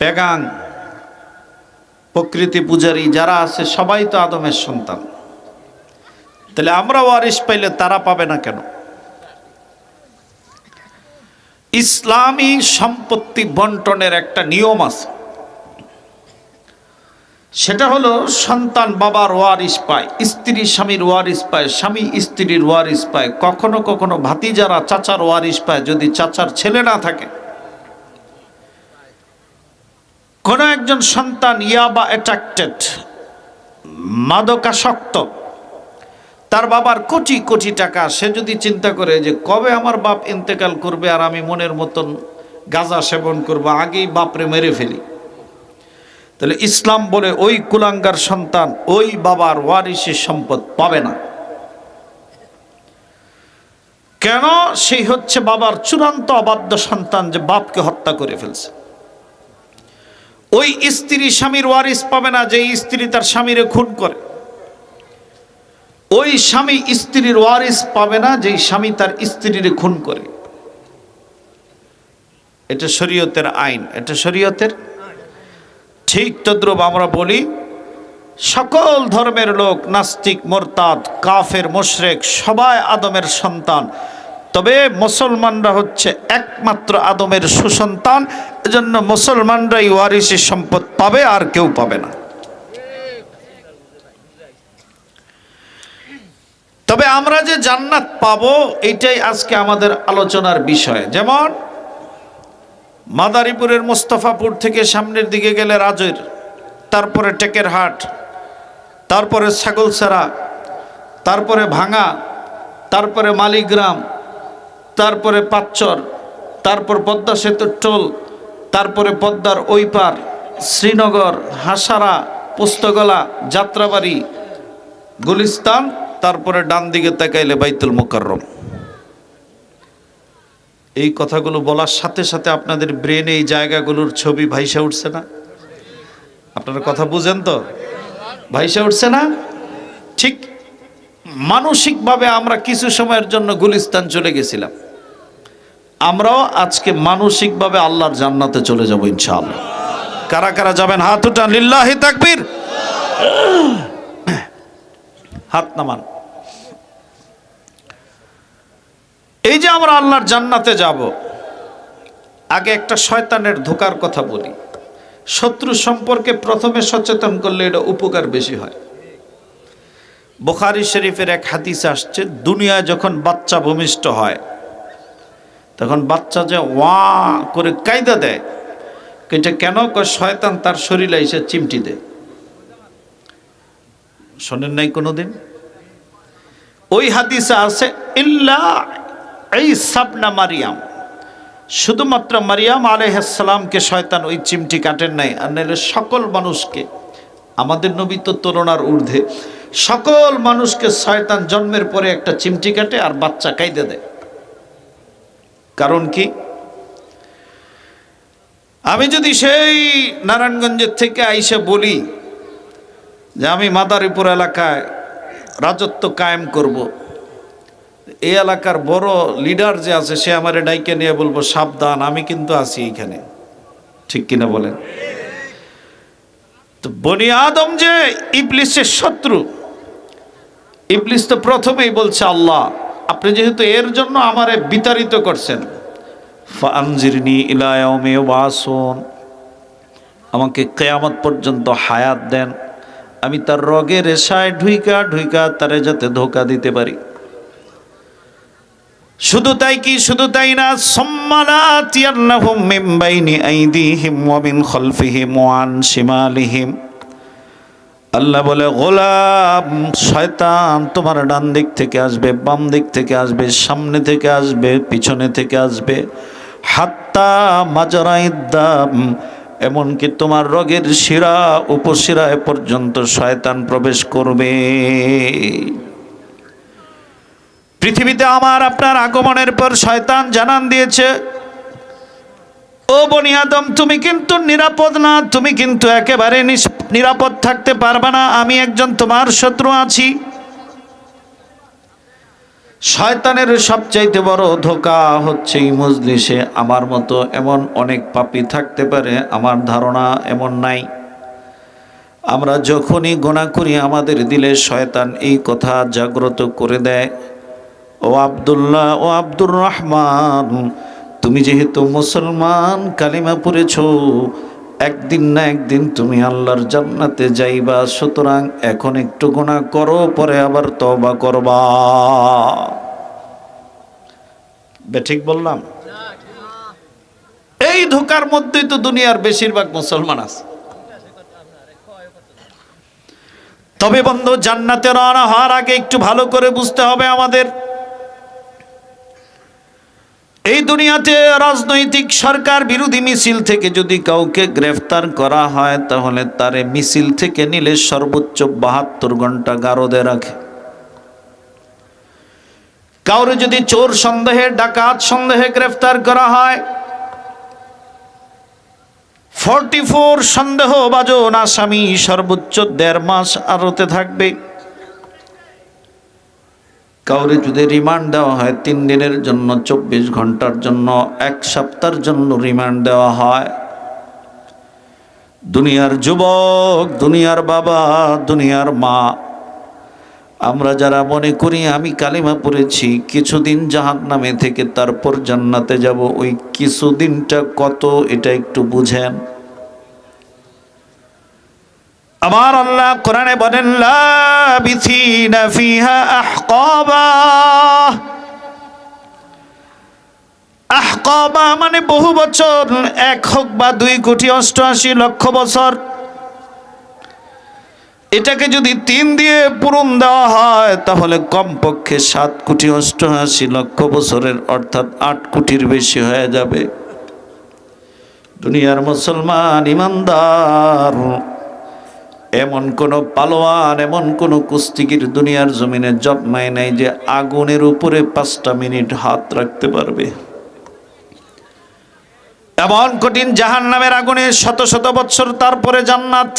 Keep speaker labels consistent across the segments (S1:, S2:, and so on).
S1: পেগাং, প্রকৃতি পূজারী যারা আছে সবাই তো আদমের সন্তান। তাহলে আমরা ওয়ারিস পাইলে তারা পাবে না কেন? ইসলামী সম্পত্তি বন্টনের একটা নিয়ম আছে, সেটা হলো সন্তান বাবার ওয়ারিস পায়, স্ত্রী স্বামীর ওয়ারিস পায়, স্বামী স্ত্রীর ওয়ারিস পায়, কখনো কখনো ভাতিজারা চাচার ওয়ারিস পায় যদি চাচার ছেলে না থাকে। কোনো একজন সন্তান ইয়াবা অ্যাট্রাক্টেড, মাদকাসক্ত, তার বাবার কোটি কোটি টাকা, সে যদি চিন্তা করে যে কবে আমার বাপ ইন্তেকাল করবে আর আমি মনের মতন গাঁজা সেবন করব, আগেই বাপরে মেরে ফেলি, তাহলে ইসলাম বলে ওই কুলাঙ্গার সন্তান ওই বাবার ওয়ারিসের সম্পদ পাবে না। কেন? সেই হচ্ছে বাবার চূড়ান্ত অবাধ্য সন্তান, যে বাপকে হত্যা করে ফেলছে। ওই স্ত্রী স্বামীর ওয়ারিস পাবে না যে স্ত্রী তার স্বামীরে খুন করে। ওই স্বামী স্ত্রীর ওয়ারিস পাবে না যে স্বামী তার স্ত্রীরে খুন করে। এটা শরীয়তের আইন, এটা শরীয়তের। ঠিক তদ্রূপ আমরা বলি সকল ধর্মের লোক, নাস্তিক, মোরতাদ, কাফের, মুশরিক সবাই আদমের সন্তান, তবে মুসলমানরা হচ্ছে একমাত্র আদমের সুসন্তান। এজন্য মুসলমানরাই ওয়ারিসের সম্পদ পাবে, আর কেউ পাবে না। তবে আমরা যে জান্নাত পাবো এটাই আজকে আমাদের আলোচনার বিষয়। যেমন মাদারীপুরের মোস্তফাপুর থেকে সামনের দিকে গেলে রাজৈর, তারপরে টেকেরহাট, তারপরে ছাগলছড়া, তারপরে ভাঙা, তারপরে মালিগ্রাম, তারপরে পাচ্চর, তারপর পদ্মা সেতুর টোল, তারপরে পদ্মার ওই পার, শ্রীনগর, হাসারা, পুস্তগলা, যাত্রাবাড়ি, গুলিস্তান, তারপরে ডান দিকে তাকাইলে বাইতুল মুকাররম। এই কথাগুলো বলার সাথে সাথে আপনাদের ব্রেনে এই জায়গাগুলোর ছবি ভাইসা উঠছে না? আপনারা কথা বুঝেন তো? ভাইসা উঠছে না? ঠিক মানসিকভাবে আমরা কিছু সময়ের জন্য গুলিস্তান চলে গেছিলাম, আমরাও আজকে মানসিকভাবে আল্লাহর জান্নাতে চলে যাব ইনশাআল্লাহ। কারা কারা যাবেন হাত উঠান, লিল্লাহি তাকবীর, হাত নামান। এই যে আমরা আল্লাহর জান্নাতে যাব, আগে একটা শয়তানের ধোঁকার কথা বলি। শত্রু সম্পর্কে প্রথমে সচেতন করলে এটা উপকার বেশি হয়। বুখারী শরীফের এক হাদিস আসছে, দুনিয়ায় যখন বাচ্চা ভূমিষ্ঠ হয় তখন বাচ্চা যে ওয়া করে কায়দা দেয়, এটা কেন? শয়তান তার শরীরে এসে চিমটি দেয়। শোনেন নাই কোনোদিন? ওই হাদিসে আছে ইল্লা ঈসা ইবনে মারইয়াম, শুধুমাত্র মারিয়াম আলাইহিস সালামকে শয়তান ওই চিমটি কাটেন নাই, আর নাহলে সকল মানুষকে, আমাদের নবী তো তুলনার ঊর্ধ্বে, সকল মানুষকে শয়তান জন্মের পরে একটা চিমটি কাটে আর বাচ্চা কাইদে দেয়। কারণ কি? আমি যদি সেই নারায়ণগঞ্জের থেকে আইসা বলি যে আমি মাদারীপুর এলাকায় রাজত্ব কায়েম করব, এই এলাকার বড় লিডার যে আছে সে আমারে ডাইকে নিয়ে বলবো সাবধান, আমি কিন্তু আছি এইখানে, ঠিক কিনা বলেন? তো বনি আদম যে ইবলিসের শত্রু, ইবলিস তো প্রথমেই বলছে আল্লাহ আপনি যেহেতু এর জন্য আমারে বিতাড়িত করছেন, ফাআনজিরনি ইলা ইয়াউমি ইউবাসুন, আমাকে কিয়ামত পর্যন্ত হায়াত দেন, আমি তার রগের রেশায় ঢুইকা ঢুইকা তারে যাতে ধোঁকা দিতে পারি। শুধু তাই কি? শুধু তাই না, সাম্মালাতিয়ান্নাহুম মিন বাইনি আইদিহিম ওয়া মিন খালফিহিম ওয়া আন শিমালিহিম। আল্লাহ বলে গোলাম শয়তান তোমার ডান দিক থেকে আসবে, বাম দিক থেকে আসবে, সামনে থেকে আসবে, পিছনে থেকে আসবে, হাত্তা মাজরাইদ্দাম, এমনকি তোমার রগের শিরা উপশিরায় পর্যন্ত শয়তান প্রবেশ করবে। পৃথিবীতে আমার আপনার আগমনের পর শয়তান জানান দিয়েছে, ও বনি আদম তুমি কিন্তু নিরাপদ না, তুমি কিন্তু একেবারে নিরাপদ থাকতে পারবে না, আমি একজন তোমার শত্রু আছি। শয়তানের সবচাইতে বড় ধোঁকা হচ্ছে এই মজলিসে আমার মতো এমন অনেক পাপী থাকতে পারে, আমার ধারণা এমন নাই। আমরা যখনই গুনাহ করি আমাদের দিলে শয়তান এই কথা জাগ্রত করে দেয়, ও আব্দুল্লাহ, ও আব্দুর রহমান, তুমি যেহেতু মুসলমান কালিমা পড়েছো, একদিন না একদিন তুমি আল্লাহর জান্নাতে যাইবা, সুতরাং এখন একটু গুনাহ করো, পরে আবার তওবা করবা। ঠিক বললাম? এই ধোঁকার মধ্যেই তো দুনিয়ার বেশিরভাগ মুসলমান আছে। তবে বন্ধু, জান্নাতে রওনা হওয়ার আগে একটু ভালো করে বুঝতে হবে আমাদের, এই দুনিয়াতে রাজনৈতিক সরকার বিরোধী মিছিল থেকে যদি কাউকে গ্রেফতার করা হয়, তাহলে তারে মিছিল থেকে নিলে সর্বোচ্চ 72 ঘন্টা গারদে রাখে। কাউরে যদি চোর সন্দেহে, ডাকাত সন্দেহে গ্রেফতার করা হয়, 44 সন্দেহভাজন আসামি সর্বোচ্চ 1.5 মাস আদালতে থাকবে। কাউরে যদি রিমান্ড দেওয়া হয় 3 দিনের জন্য, 24 ঘন্টার জন্য, 1 সপ্তাহের জন্য রিমান্ড দেওয়া হয়। দুনিয়ার যুবক, দুনিয়ার বাবা, দুনিয়ার মা, আমরা যারা মনে করি আমি কালিমা পড়েছি, কিছুদিন জাহান্নামে থেকে তারপর জান্নাতে যাব, ওই কিছুদিনটা কত এটা একটু বুঝেন। আমার আল্লাহ কোরআনে বলেন, লাবিথিনা ফিহা আহকাবা। আহকাবা মানে বহু বছর, 1 হোক বা 2,88,00,000 বছর। এটাকে যদি 3 দিয়ে পূরণ দেওয়া হয়, তাহলে কমপক্ষে 7,88,00,000 বছরের, অর্থাৎ 8 কোটির বেশি হয়ে যাবে। দুনিয়ার মুসলমান ইমানদার, এমন কোন পালোয়ান, এমন কোন কুস্তিগির দুনিয়ার জমিনে জন্মায় নাই যে আগুনের উপরে 5টা মিনিট হাত রাখতে পারবে। এমন কঠিন জাহান্নামের আগুনে শত শত বছর, তারপরে জান্নাত।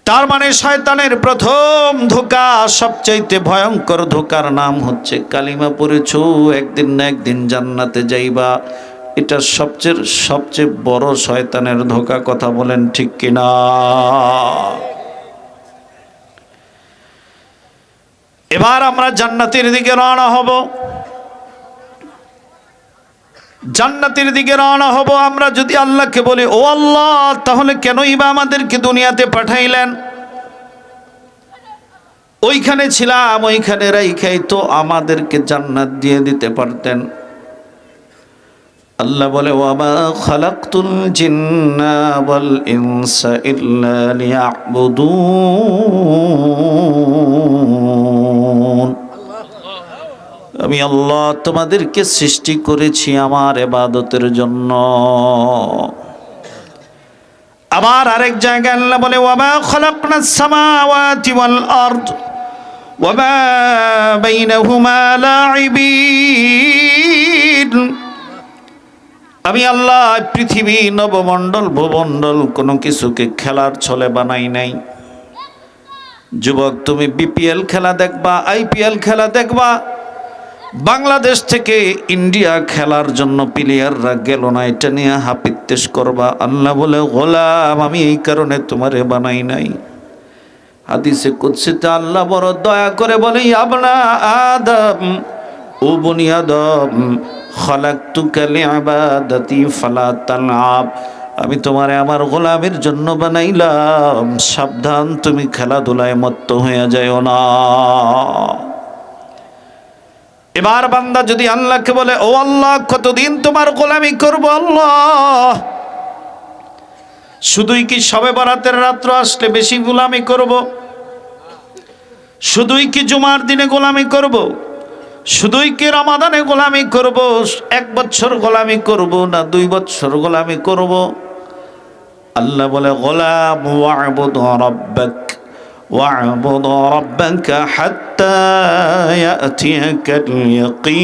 S1: তার মানে শয়তানের প্রথম ধোঁকা, সবচাইতে ভয়ঙ্কর ধোঁকার নাম হচ্ছে কালিমা পড়েছো, একদিন না একদিন জান্নাতে যাইবা। এটা সবচেয়ে বড় শয়তানের ধোঁকা। কথা বলেন ঠিক কিনা? এবার আমরা জান্নাতের দিকে রওনা হব। জান্নাতের দিকে রওনা হব আমরা যদি আল্লাহকে বলি, ও আল্লাহ, তাহলে কেনই বা আমাদেরকে দুনিয়াতে পাঠাইলেন? ওইখানে ছিলাম, ওইখানে রাইখাই তো আমাদেরকে জান্নাত দিয়ে দিতে পারতেন। আল্লাহ বলে, ওয়ামা খালাকতুল জিন্না ওয়াল ইনসা ইল্লা লিয়াবুদুন। আমি আল্লাহ তোমাদেরকে সৃষ্টি করেছি আমার ইবাদতের জন্য। আবার আরেক জায়গায় আল্লাহ বলে, ওয়ামা খালাকনাস সামাওয়াতি ওয়াল আরদ ওয়ামা বাইনাহুমা লাইবিন। আমি আল্লাহ পৃথিবী, নবমণ্ডল, ভূমণ্ডল কোনো কিছুকে খেলার ছলে বানাই নাই। যুবক, তুমি বিপিএল খেলা দেখবা, আইপিএল খেলা দেখবা, বাংলাদেশ থেকে ইন্ডিয়া খেলার জন্য প্লেয়াররা গেল না, এটা নিয়ে হাপিত্তেশ করবা। আল্লাহ বলে, গোলাম, আমি এই কারণে তোমারে বানাই নাই। হাদিসে কুদসিতে আল্লাহ বড় দয়া করে বলে, ইবনা আদম, ও বনি আদম, খালাকতুকা লিইবাদাতি ফালা তালআব। আমি তোমারে আমার গোলামের জন্য বানাইলাম, সাবধান তুমি খেলাধুলায় মত্ত হয়ে যাও না। এবার বান্দা যদি আল্লাহকে বলে, ও আল্লাহ, কতদিন তোমার গোলামি করব আল্লাহ? শুধুই কি শবে বরাতের রাত্র আসলে বেশি গোলামি করব? শুধুই কি জুমার দিনে গোলামি করব? শুধুই কি রমাদানে গোলামি করব? 1 বছর গোলামি করব না 2 বছর গোলামি করব? আল্লাহ বলে, গোলাম, ওয়া'বুদ রাব্বাক ওয়া'বুদ রাব্বাকা হাত্তা ইয়াতিয়াকাল ইয়াকিন।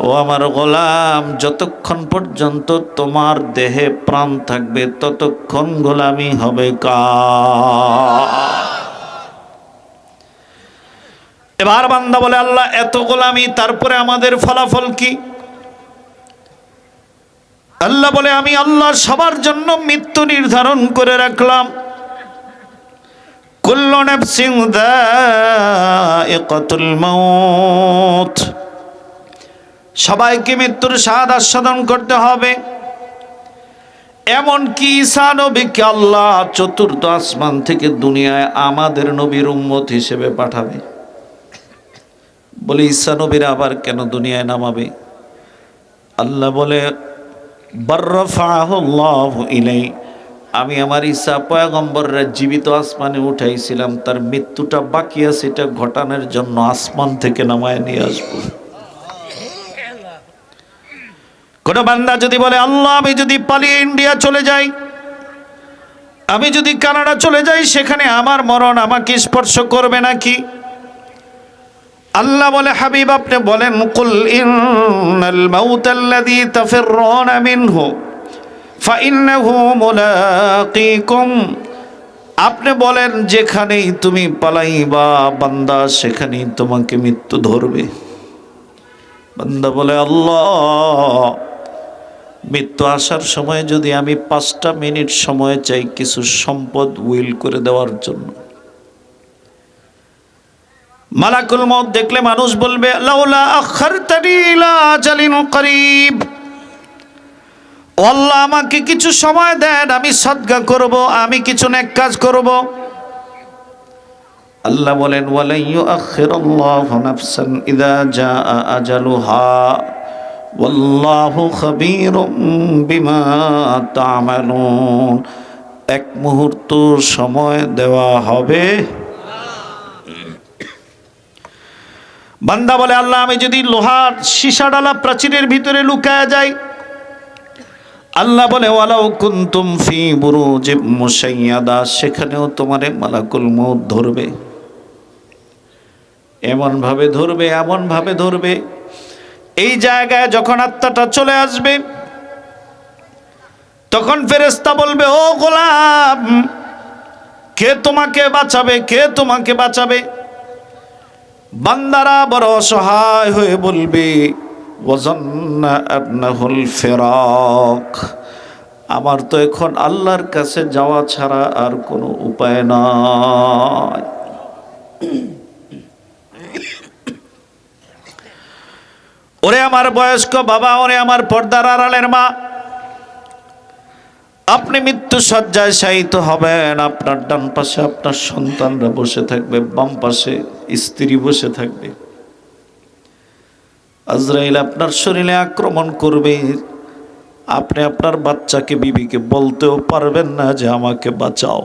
S1: ও আমার গোলাম, যতক্ষণ পর্যন্ত তোমার দেহে প্রাণ থাকবে ততক্ষণ গোলামি হবে কার? এবার বান্দা বলে, আল্লাহ এত গোলামি, তারপরে আমাদের ফলাফল কি? আল্লাহ বলে, আমি আল্লাহ সবার জন্য মৃত্যু নির্ধারণ করে রাখলাম। কুল্লু নাফসিন যায়িকাতুল মাউত, সবাইকে মৃত্যুর স্বাদ আস্বাদন করতে হবে। এমন কি ঈসা নবীকে আল্লাহ চতুর্থ আসমান থেকে দুনিয়ায় আমাদের নবীর উম্মত হিসেবে পাঠাবে। বলে ঈসা নবীর আবার কেন দুনিয়ায় নামাবে? আল্লাহ বলে, বাররাফাহুল্লাহু ইলাই, আমি আমার ঈসা পয়গম্বররা জীবিত আসমানে উঠাইছিলাম, তার মৃত্যুটা বাকি আছে, এটা ঘটানোর জন্য আসমান থেকে নামায় নিয়ে আসবো। কোন বান্দা যদি বলে, আল্লাহ আমি যদি পালিয়ে ইন্ডিয়া চলে যাই, আমি যদি কানাডা চলে যাই, সেখানে আমার মরণ আমাকে স্পর্শ করবে নাকি? আল্লাহ বলে, হাবিব আপনি বলেন, কুল ইন্নাল মাউতাল্লাযী তাফিররুনা মিনহু ফাইন্নাহু মুলাকীকুম, আপনি বলেন যেখানেই তুমি পালাইবা বান্দা, সেখানেই তোমাকে মৃত্যু ধরবে। বান্দা বলে, আল্লাহ মৃত্যু আসার সময় যদি আমি 5টা মিনিট সময় চাই কিছু সম্পদ উইল করে দেওয়ার জন্য। মালাকুল মউত দেখলে মানুষ বলবে, লাউলা আখারতানি ইলা আজালিন করিব, আল্লাহ আমাকে কিছু সময় দেন, আমি সদকা করব, আমি কিছু নেক কাজ করব। আল্লাহ বলেন, ওয়ালা ইউআখিরুল্লাহু নাফসান ইযা জাআ আজালুহা ওয়াল্লাহু খাবীরুম বিমা তা'মালুন, এক মুহূর্ত সময় দেওয়া হবে। বান্দা বলে, আল্লাহ আমি যদি লোহার সীসা ডালা প্রাচীরের ভিতরে লুকায়া যাই, আল্লাহ বলে, ওয়ালাউ কুনতুম ফি বুরুজিম মুশাইয়াদা, সেখানেও তোমারে মালাকুল মউত ধরবে। এমন ভাবে ধরবে, এমন ভাবে ধরবে, এই জায়গায় যখন আত্মাটা চলে আসবে, তখন ফেরেশতা বলবে, ও গোলাম, কে তোমাকে বাঁচাবে, কে তোমাকে বাঁচাবে? বান্দারা বড় অসহায় হয়ে বলবে, ওয়াজান্না আন্নাহুল ফিরাক, আমার তো এখন আল্লাহর কাছে যাওয়া ছাড়া আর কোনো উপায় নাই। ওরে আমার বয়স্ক বাবা, ওরে আমার পর্দার আড়ালের মা, আপনি মৃত্যু শয্যায় শায়িত হবেন, আপনার ডান পাশে আপনার সন্তানরা বসে থাকবে, বাম পাশে স্ত্রী বসে থাকবে। আজরাইল আপনার শরীরে আক্রমণ করবে, আপনি আপনার বাচ্চাকে, বিবিকে বলতেও পারবেন না যে আমাকে বাঁচাও।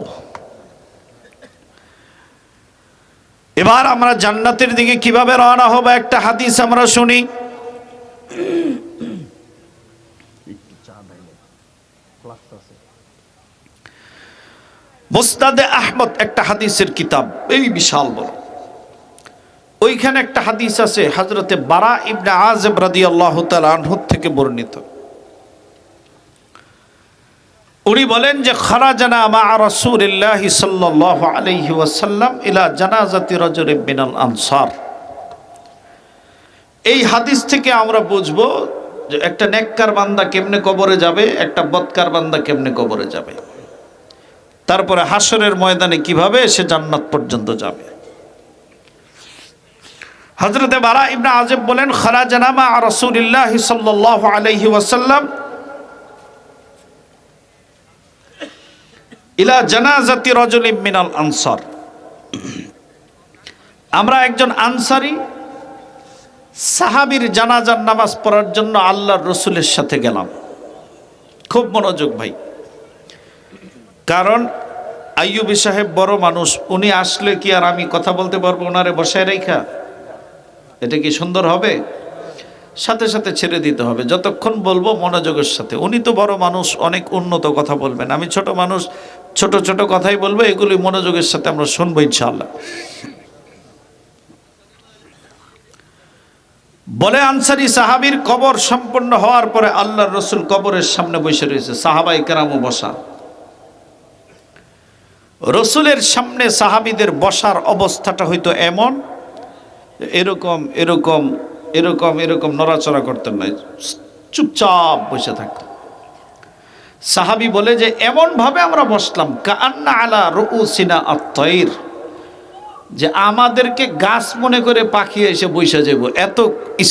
S1: এবার আমরা জান্নাতের দিকে কিভাবে রওনা হব, একটা হাদিস আমরা শুনি। মুসনাদে আহমদ একটা হাদিসের কিতাব, এই বিশাল বড়, ওইখানে একটা হাদিস আছে হযরতে বারা ইবনে আযিব রাদিয়াল্লাহু তাআলা আনহু থেকে বর্ণিত। উনি বলেন যে, খারাজানা মা রাসূলিল্লাহি সাল্লাল্লাহু আলাইহি ওয়াসাল্লাম ইলা জানাজাতি রাজুলিন মিনাল আনসার। এই হাদিস থেকে আমরা বুঝবো যে একটা নেককার বান্দা কেমনে কবরে যাবে, একটা বদকার বান্দা কেমনে কবরে যাবে, তারপরে হাসরের ময়দানে কিভাবে সে জান্নাত পর্যন্ত যাবে। হযরতে বারা ইবনে আযিব বলেন, খারাজানা মা রাসূলিল্লাহি সাল্লাল্লাহু আলাইহি ওয়াসাল্লাম ইলা জানাজাতি রাজুলিন মিনাল আনসার, আমরা একজন আনসারী সাহাবীর জানাজার নামাজ পড়ার জন্য আল্লাহর রসুলের সাথে গেলাম। খুব মনোযোগ ভাই, কারণ আইয়ুবী সাহেব বড় মানুষ, উনি আসলে কি আর আমি কথা বলতে পারবো ওনারে বসায় রেখা? এটা কি সুন্দর হবে? সাথে সাথে ছেড়ে দিতে হবে, যতক্ষণ বলবো মনোযোগের সাথে। উনি তো বড় মানুষ, অনেক উন্নত কথা বলবেন, আমি ছোট মানুষ, ছোট ছোট কথাই বলবো, এগুলি মনোযোগের সাথে আমরা শুনবো ইনশাআল্লাহ। বলে আনসারী সাহাবীর কবর সম্পন্ন হওয়ার পরে আল্লাহর রসুল কবরের সামনে বসে রয়েছে, সাহাবায়ে কেরামও বসা। রসুলের সামনে সাহাবীদের বসার অবস্থাটা হয়তো এমন, এরকম এরকম এরকম এরকম নড়াচড়া করতেন না, চুপচাপ বসে থাকতেন। সাহাবী বলে যে এমন ভাবে আমরা বসলাম কাআন্না আলা রুউসিনা আত-তায়র, যে আমাদেরকে গাছ মনে করে পাখি এসে বসে যাব, এত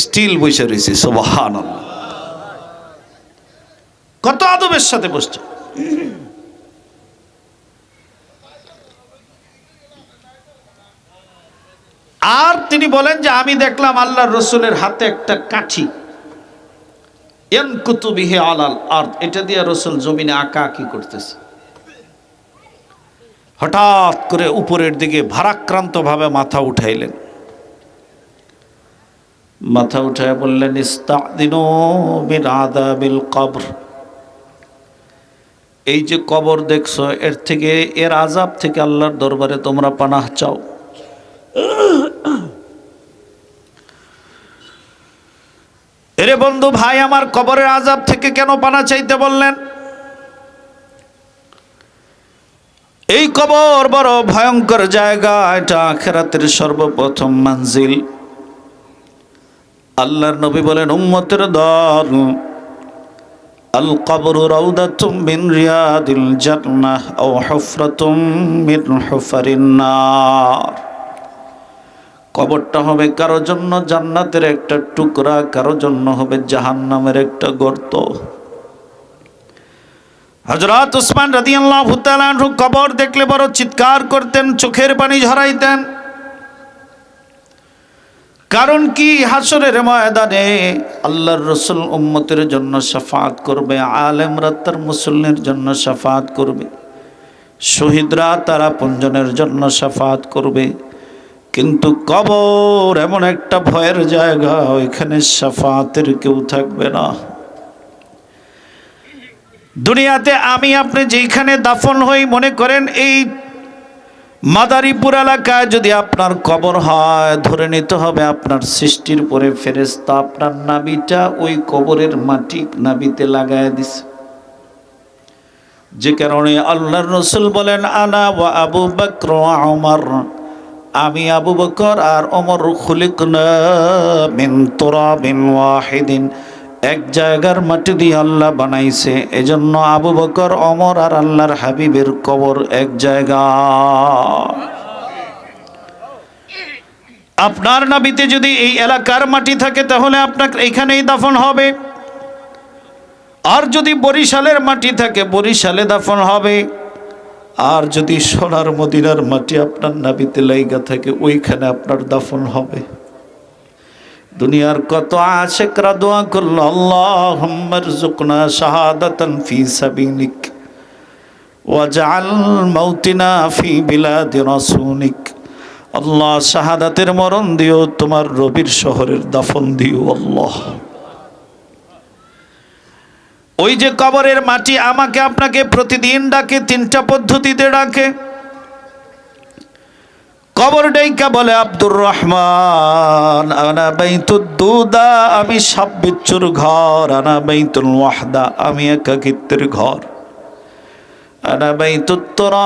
S1: স্টিল বসে রয়েছে। সুবহানাল্লাহ, কত আদবের সাথে বসছে। আর তিনি বলেন যে আমি দেখলাম আল্লাহর রসুলের হাতে একটা কাঠি, ইয়ানকুতু বিহি আলাল আরদ, এটা দিয়ে রসুল জমিনে আঁকাআঁকি করতেছে। হঠাৎ করে উপরের দিকে ভারাক্রান্ত ভাবে মাথা উঠাইলেন, মাথা উঠায় বললেন ইস্তাদিনু মিন আযাবিল কবর, এই যে কবর দেখছো এর থেকে, এর আযাব থেকে আল্লাহর দরবারে তোমরা পানাহ চাও। এরে বন্ধু ভাই আমার, কবরের আযাব থেকে কেন পানা চাইতে বললেন? এই কবর বড় ভয়ঙ্কর জায়গা, এটা আখিরাতের সর্বপ্রথম মঞ্জিল। আল্লাহর নবী বলেন উম্মতের দল, আল কবরু রাউদাতুম মিন রিয়াদিল জান্নাহ আও হুফরাতুম মিন হুফারিন নার, কবরটা হবে কারো জন্য জান্নাতের একটা টুকরা, কারো জন্য হবে জাহান্নামের একটা গর্ত। হযরত উসমান রাদিয়াল্লাহু তাআলা আনহু কবর দেখলে বড় চিৎকার করতেন, চোখের পানি ঝরাইতেন। কারণ কি, হাসরের ময়দানে আল্লাহর রাসূল উম্মতের জন্য শাফাআত করবে, আলেমরা তার মুসল্লির জন্য শাফাআত করবে, শহীদরা তার আপনজনের জন্য শাফাআত করবে। কিন্তু কবর এমন একটা ভয়ের জায়গা, ওইখানে শাফাআতের কেউ থাকবে না। দুনিয়াতে আমি আপনি যেখানে দাফন হই, মনে করেন এই মাদারীপুর এলাকায় যদি আপনার কবর হয়, ধরে নিতে হবে আপনার সৃষ্টির পরে ফেরেশতা আপনার নাভিটা ওই কবরের মাটি নাভিতে লাগায় দিছে। যে কারণে আল্লাহর রাসূল বলেন আনা ওয়া আবু বকর ওয়া ওমর, আমি আবু বকর আর ওমর খুলিকনা মিন তুরাবিন ওয়াহিদিন, এক জায়গার মাটি দিয়ে আল্লাহ বানাইছে, এজন্য আবু বকর ওমর আর আল্লাহর হাবিবের কবর এক জায়গা। আপনার নাভিতে যদি এই এলাকার মাটি থাকে তাহলে আপনাকে এখানেই দাফন হবে, আর যদি বরিশালের মাটি থাকে বরিশালে দাফন হবে, আর যদি সোনার মদিনার মাটি আপনার নাভিতে লাইগা থাকে ওইখানে আপনার দাফন হবে। দুনিয়ার কত আশিকরা দোয়া করল আল্লাহুম্মা রযুকনা শাহাদাতান ফি সাবিলিক ওয়াজআল মাউতিনা ফি বিলাদি রাসূলিক, আল্লাহ শাহাদাতের মরণ দিও, তোমার রবির শহরের দাফন দিও আল্লাহ। ওই যে কবরের মাটি আমাকে আপনাকে প্রতিদিন ডাকে, তিনটা পদ্ধতিতে ডাকে। কবর ডাইকা বলে আব্দুর রহমান আনা বাইতুদ দুদা, আমি সাপ বিচ্ছুর ঘর, আনা বাইতুল ওয়াহদা, আমি একাকিত্বের ঘর, আনা বাইতুত তুরাব,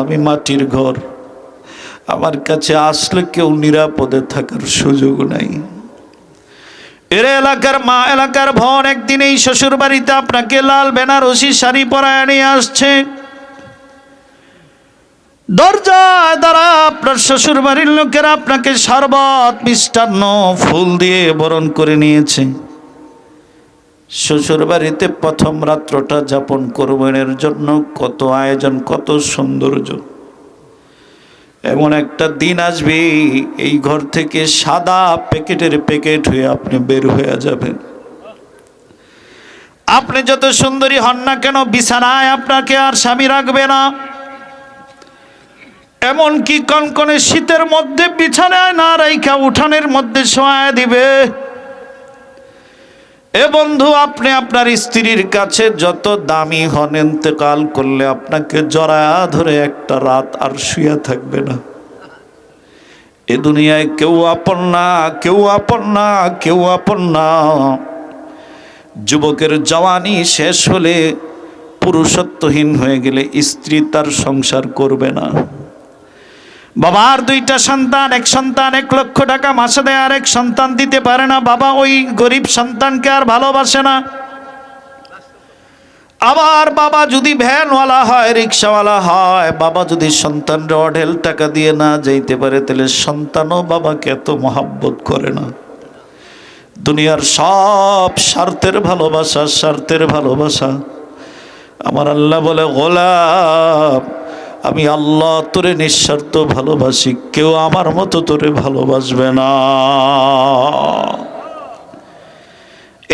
S1: আমি মাটির ঘর, আমার কাছে আসলে কেউ নিরাপদে থাকার সুযোগ নাই। এর এলাকার মা, এলাকার বোন একদিন এই শ্বশুর বাড়িতে আপনাকে লাল বেনারসি শাড়ি পরায় নিয়ে আসছে, দরজায় দাঁড়া আপনার শ্বশুর বাড়ির লোকেরা আপনাকে শরবত মিষ্টান্ন ফুল দিয়ে বরণ করে নিয়েছে। শ্বশুর বাড়িতে প্রথম রাত্রটা যাপন করবেন, এর জন্য কত আয়োজন, কত সৌন্দর্য। এমন একটা দিন আসবে এই ঘর থেকে সাদা প্যাকেটের প্যাকেট হয়ে আপনি বের হয়ে যাবেন। আপনি যত সুন্দরী হন না কেন, বিছানায় আপনাকে আর স্বামী রাখবে না। এমনকি কনকনে শীতের মধ্যে বিছানায় না রাইখা উঠানের মধ্যে শোয়া দিবে। এ বন্ধু, আপনি আপনার স্ত্রীর কাছে যত দামি হন, ইন্তেকাল করলে আপনাকে জড়ায়া ধরে একটা রাত আর শুয়ে থাকবে না। এ দুনিয়ায় কেউ আপন না, কেউ আপন না, কেউ আপন না। যুবকের জওয়ানি শেষ হলে, পুরুষত্বহীন হয়ে গেলে স্ত্রী তার সংসার করবে না। বাবার দুইটা সন্তান, এক সন্তান 1 লক্ষ টাকা মাসে দেয়, আর এক সন্তান দিতে পারে না। বাবা ওই গরিব সন্তানকে আর ভালোবাসে না। আবার বাবা যদি ভ্যানওয়ালা হয়, রিক্সাওয়ালা হয়, বাবা যদি সন্তানরা অঢেল টাকা দিয়ে না যাইতে পারে, তাহলে সন্তানও বাবাকে এত মহাব্বত করে না। দুনিয়ার সব স্বার্থের ভালোবাসা, স্বার্থের ভালোবাসা। আমার আল্লাহ বলে, গোলাম আমি আল্লাহ তোরে নিঃস্বার্থ ভালোবাসি, কেউ আমার মতো তোরে ভালোবাসবে না।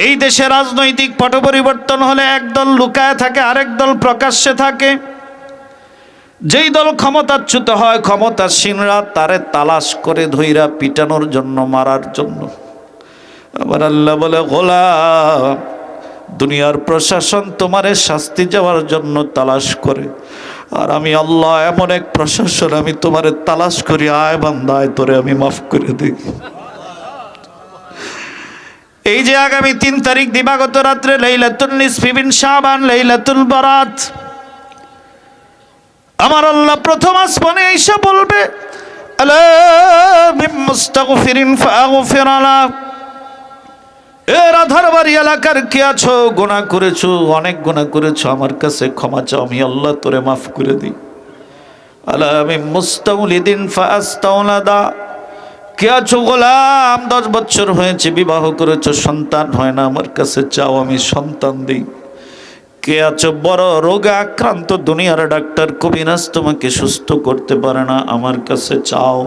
S1: এই দেশে রাজনৈতিক পট পরিবর্তন হলে একদল লুকায় থাকে, আরেক দল প্রকাশ্যে থাকে। যেই দল ক্ষমতাচ্যুত হয়, ক্ষমতাসীনরা তারে তালাশ করে ধইরা পিটানোর জন্য, মারার জন্য। আবার আল্লাহ বলে, গোলাম দুনিয়ার প্রশাসন তোমারে শাস্তি যাওয়ার জন্য তালাশ করে, আর আমি আল্লাহ এমন এক প্রশাসন, আমি তোমারে তালাশ করি, আয় বান্দা আয়, তোরে আমি মাফ করে দিই। এই যে আগামী 3 তারিখ দিবাগত রাত্রে লাইলাতুন নিসফি মিন শাবান, লাইলাতুল বারাত, আমার আল্লাহ প্রথম আসমানে এসে বলবে, আলা মিন মুস্তাগফিরিন ফাগফির আলা। এ রাধারবাড়ি এলাকার কে আছো, গুনাহ করেছো, অনেক গুনাহ করেছো, আমার কাছে ক্ষমা চাও, আমি আল্লাহ তোরে মাফ করে দিই। আলা মিন মুস্তাউলিদিন ফাআস্তাউলাদা। কে আছো গোলাম, 10 বছর হয়েছে বিবাহ করেছো, সন্তান হয় না, আমার কাছে চাও, আমি সন্তান দিই। কে আছো বড় রোগে আক্রান্ত, দুনিয়ার ডাক্তার কবিরাজ তোমাকে সুস্থ করতে পারে না, আমার কাছে চাও।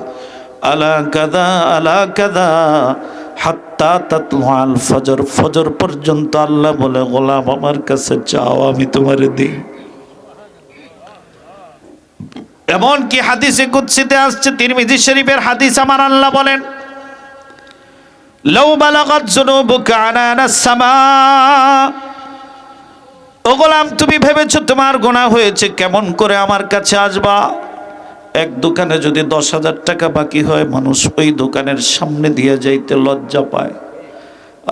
S1: আলা কাদা আলা কাদা হাত্তা তাতলুআল ফজর, ফজর পর্যন্ত আল্লাহ বলে, গোলাম আমার কাছে চাও, আমি তোমারে দিই। এমন কি হাদিসে কুদসিতে আসছে, তিরমিজি শরীফের হাদিস, আমার আল্লাহ বলেন, লাউ বালাগাত যুনুবুকা আনানাস সামা। ও গোলাম তুমি ভেবেছো তোমার গুনাহ হয়েছে, কেমন করে আমার কাছে আসবা? এক দোকানে যদি 10,000 টাকা বাকি হয়, মানুষ ওই দোকানের সামনে দিয়ে যাইতে লজ্জা পায়।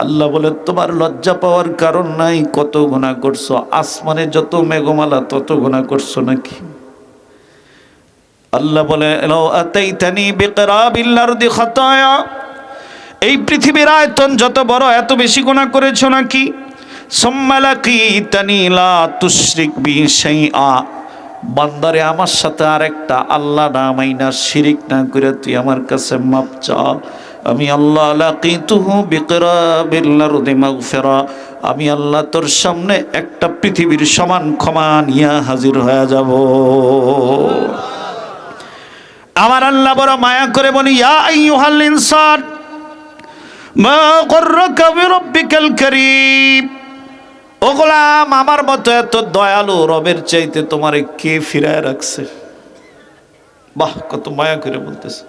S1: আল্লাহ বলে, তোমার লজ্জা পাওয়ার কারণ নাই, কত গুনাহ করছো, আসমানে যত মেঘমালা তত গুনাহ করছো নাকি? আল্লাহ বলে, লাউ আতাইতানি বিকরাবিল আরদি খাতায়া। এই পৃথিবীর আয়তন যত বড়, এত বেশি গুনাহ করেছো নাকি? সুম্মা লাকিতানি লা তুশরিক বি শাইআ। বান্দারে আমার সাথে আরেকটা আল্লাহ না মাইনা, শিরিক না করে তুই আমার কাছে মাপ চা, আমি আল্লাহ লাকিতুহু বিকরাবিল আরদি মাগফিরা। আমি আল্লাহ তোর সামনে একটা পৃথিবীর সমান ক্ষমা নিয়ে হাজির হয়ে যাব। আমার আল্লাহ বড় মায়া করে বলি, ইয়া আইয়ুহাল ইনসান মা গররাকা বিরাব্বিকাল কারীম। ও গোলাম আমার মতো এত দয়ালু রবের চাইতে তোমারে কে ফিরায় রাখছে? বাহ, কত মায়া করে বলতেছে।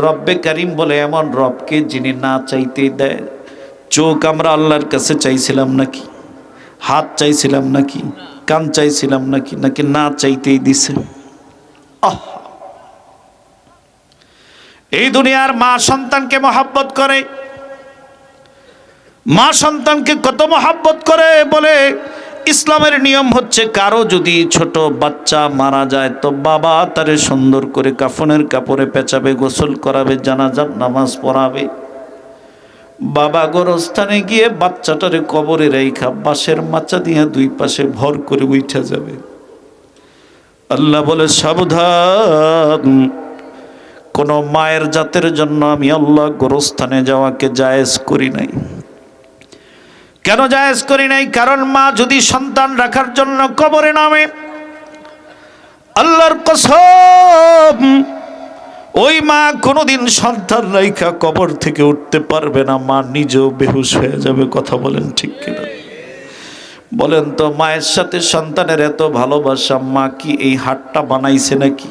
S1: রব্বে কারিম বলে এমন রবকে যিনি না চাইতেই দেয়। চোখ আমরা আল্লাহর কাছে চাইছিলাম নাকি? হাত চাইছিলাম নাকি? কান চাইছিলাম নাকি? নাকি না চাইতেই দিছে? আহ, এই দুনিয়ার মা সন্তানকে মহব্বত করে, মা সন্তানকে কত মহব্বত করে বলে, ইসলামের নিয়ম হচ্ছে কারো যদি ছোট বাচ্চা মারা যায় তো বাবা তারে সুন্দর করে কাফনের কাপড়ে পেঁচাবে, গোসল করাবে, জানাজার নামাজ পড়াবে। বাবা গোরস্থানে গিয়ে বাচ্চাটারে কবরে রাইখা বাঁশের মাচা দিয়ে 2 পাশে ভর করে উঠা যাবে। আল্লাহ বলে, সাবধান, কোন মায়ের জাতের জন্য আমি আল্লাহ গোরস্থানে যাওয়াকে জায়েজ করি নাই। কেন জায়েজ করি নাই? কারণ মা যদি সন্তান রাখার জন্য কবরে নামে, আল্লাহর কসম ওই মা কোনোদিন সন্তান রাইখা কবর থেকে উঠতে পারবে না, মা নিজেও বেহুশ হয়ে যাবে। কথা বলেন ঠিক কিনা? বলেন তো, মায়ের সাথে সন্তানের এত ভালোবাসা, মা কি এই হাতটা বানাইছে নাকি?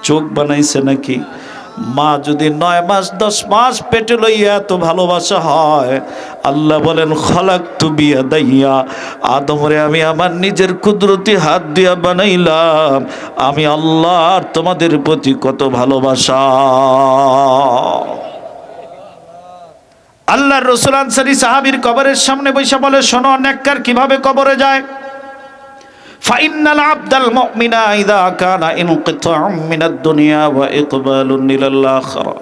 S1: চোখ বানাইছে নাকি? মা যদি 9 মাস 10 মাস পেটে লইয়া এত ভালোবাসা হয়, আল্লাহ বলেন খলাকতু বিয়াদাইয়া, আদমরে আমি আমার নিজের কুদরতি হাত দিয়া বানাইলাম, আমি আল্লাহর তোমাদের প্রতি কত ভালোবাসা। আল্লাহর রাসূল আনসারী সাহাবীর কবরের সামনে বসে বলে, শোনো নেককার কিভাবে কবরে যায়। ফাইন্নাল আবদাল মুমিনা ইযা কানা ইনকিতাউম মিনাদ দুনিয়া ওয়া ইকবালুন ইলাল আখিরা,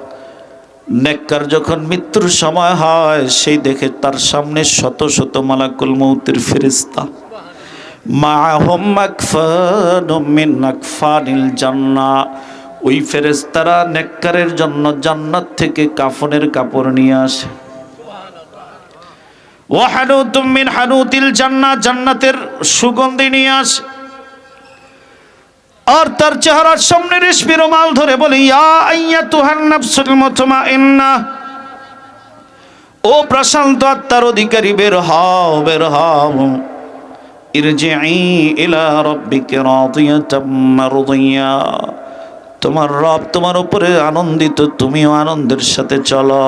S1: নেককার যখন মৃত্যুর সময় হয় সেই দেখে তার সামনে শত শত মালাকুল মউতের ফেরেশতা, মাআহুম আকফানুম মিন আকফানিল জান্নাহ, ওই ফেরেশতারা নেককারের জন্য জান্নাত থেকে কাফনের কাপড় নিয়ে আসে। ওয়া হানুতুম মিন হানুতিল জান্নাহ, জান্নাতের সুগন্ধি নিয়ে আসে। আর তার চেহারার সামনে রেশমি রুমাল ধরে বলে, ইয়া আইয়াতুহান নাফসুল মুতমাইন্নাহ, ও প্রশান্ত আত্মার অধিকারী বের হও, বের হও। ইরজিই ইলা রাব্বিকা রাদিয়াতাম মারদিয়া, তোমার রব তোমার উপরে আনন্দিত, তুমিও আনন্দের সাথে চলো।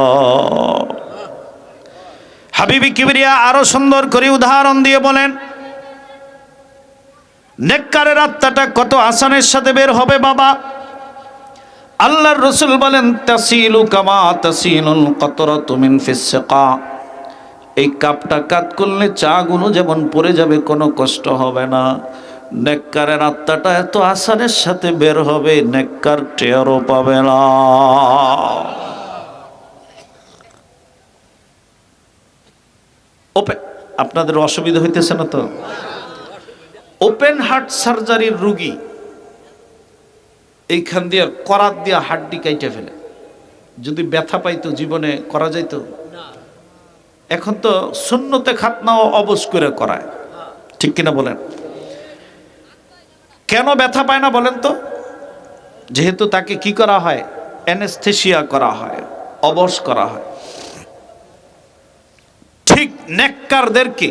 S1: হাবিবি কিবরিয়া আরো সুন্দর করে উদাহরণ দিয়ে বলেন, নেককারের আত্মাটা কত আসানের সাথে বের হবে বাবা। আল্লাহর রাসূল বলেন, তাসিলু কামা তাসিলুল কাতরাতু মিন ফিস সিকা, এই কাপটা কাত করলে চা গুলো যেমন পড়ে যাবে, কোনো কষ্ট হবে না। নেককারের আত্মাটা এত আসানের সাথে বের হবে, নেককার টেরও পাবে না। আপনাদের অসুবিধা হইতেছে না তো? ওপেন হার্ট সার্জারির রোগী এইখান দিয়ে করাত দিয়ে হাড্ডি কাইটে ফেলে, যদি ব্যথা পাইতো জীবনে করা যাইত? এখন তো সুন্নতে খাতনাও অবশ করে করায়, ঠিক কিনা বলেন? কেন ব্যথা পায় না বলেন তো? যেহেতু তাকে কি করা হয়, অ্যানেস্থেসিয়া করা হয়, অবশ করা হয়। ঠিক নেককারদেরকে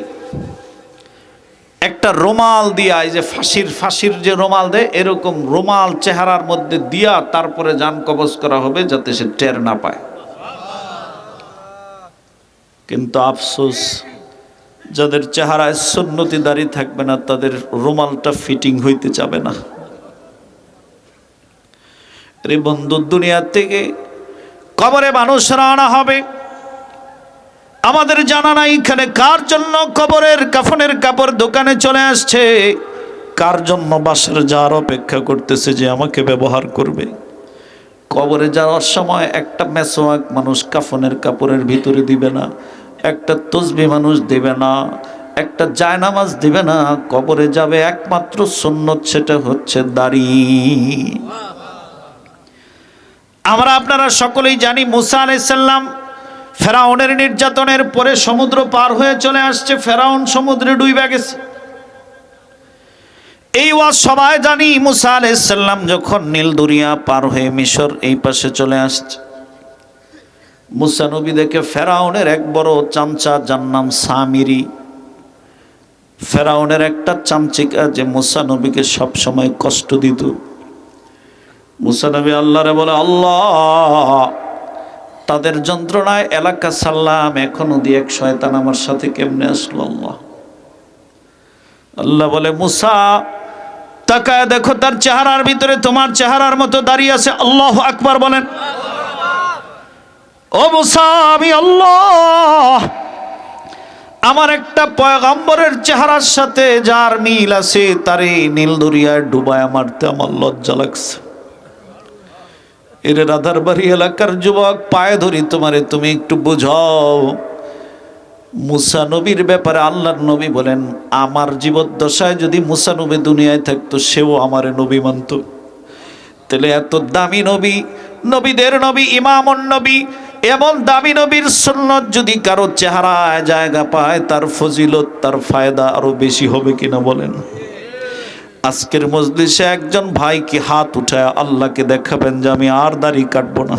S1: একটা রুমাল দিয়া, এই যে ফাঁসির যে রুমাল দেয়, এরকম রুমাল চেহারার মধ্যে দিয়া তারপরে জান কবজ করা হবে, যাতে সে টের না পায়। কিন্তু আফসোস, যাদের চেহারায় সুন্নতি দাড়ি থাকবে না, তাদের রুমালটা ফিটিং হইতে যাবে না। রে বন্ধু, দুনিয়া থেকে কবরে মানুষরা আনা হবে, আমাদের জানা নাই এখানে কার জন্য কবরের কাফনের কাপড় দোকানে চলে আসছে, কার জন্য বাসের যাওয়ার অপেক্ষা করতেছে যে আমাকে ব্যবহার করবে। কবরে যাওয়ার সময় একটা মেসওয়াক মানুষ কাফনের কাপড়ের ভিতরে দিবে না, একটা তসবিহ মানুষ দিবে না, একটা জায়নামাজ দিবে না। কবরে যাবে একমাত্র সুন্নত, সেটা হচ্ছে দাড়ি। আমরা আপনারা সকলেই জানি, মুসা আলাইহিস সালাম ফেরাউনের নির্যাতনের পরে সমুদ্র পার হয়ে চলে আসছে, ফেরাউন সমুদ্রে ডুবে গেছে। এই ওয়াজ সবাই জানি। মুসা আলাইহিস সালাম যখন নীল দরিয়া পার হয়ে মিশর এই পাশে চলে আসছে, মুসা নবী দেখে ফেরাউনের এক বড় চামচা, যার নাম সামিরি, ফেরাউনের একটা চামচিকা, যে মুসা নবীকে সবসময় কষ্ট দিত। মুসা নবী আল্লাহরে বলে, আল্লাহ, তাদের যন্ত্রণায় এলাকা সাল্লাম, এখন ওদি এক শয়তান আমার সাথে কেমনে আসলো? আল্লাহ বলে, মুসা তাকায় দেখো, তার চেহারার ভিতরে তোমার চেহারার মতো দাঁড়িয়ে আছে। আল্লাহু আকবার বলেন। ও মুসা, আমি আল্লাহ, আমার একটা পয়গম্বরের চেহারার সাথে যার মিল আছে, তারে নীল দরিয়ায় ডুবায় মারতে আমার লজ্জা লাগছে। এর রাধারবাড়ি এলাকার যুবক, পায়ে ধরি তোমারে, তুমি একটু বুঝাও। মুসা নবীর ব্যাপারে আল্লাহর নবী বলেন, আমার জীবদ্দশায় যদি মুসা নবী দুনিয়ায় থাকতো, সেও আমারে নবী মানত। তাহলে এত দামি নবী, নবীদের নবী, ইমামুন নবী, এমন দামি নবীর সুন্নত যদি কারো চেহারায় জায়গা পায়, তার ফজিলত, তার ফায়দা আরো বেশি হবে কিনা বলেন? আজকের মজলিসে একজন ভাই কি হাত উঠায় আল্লাহকে দেখাবেন যে আমি আর দাড়ি কাটবো না?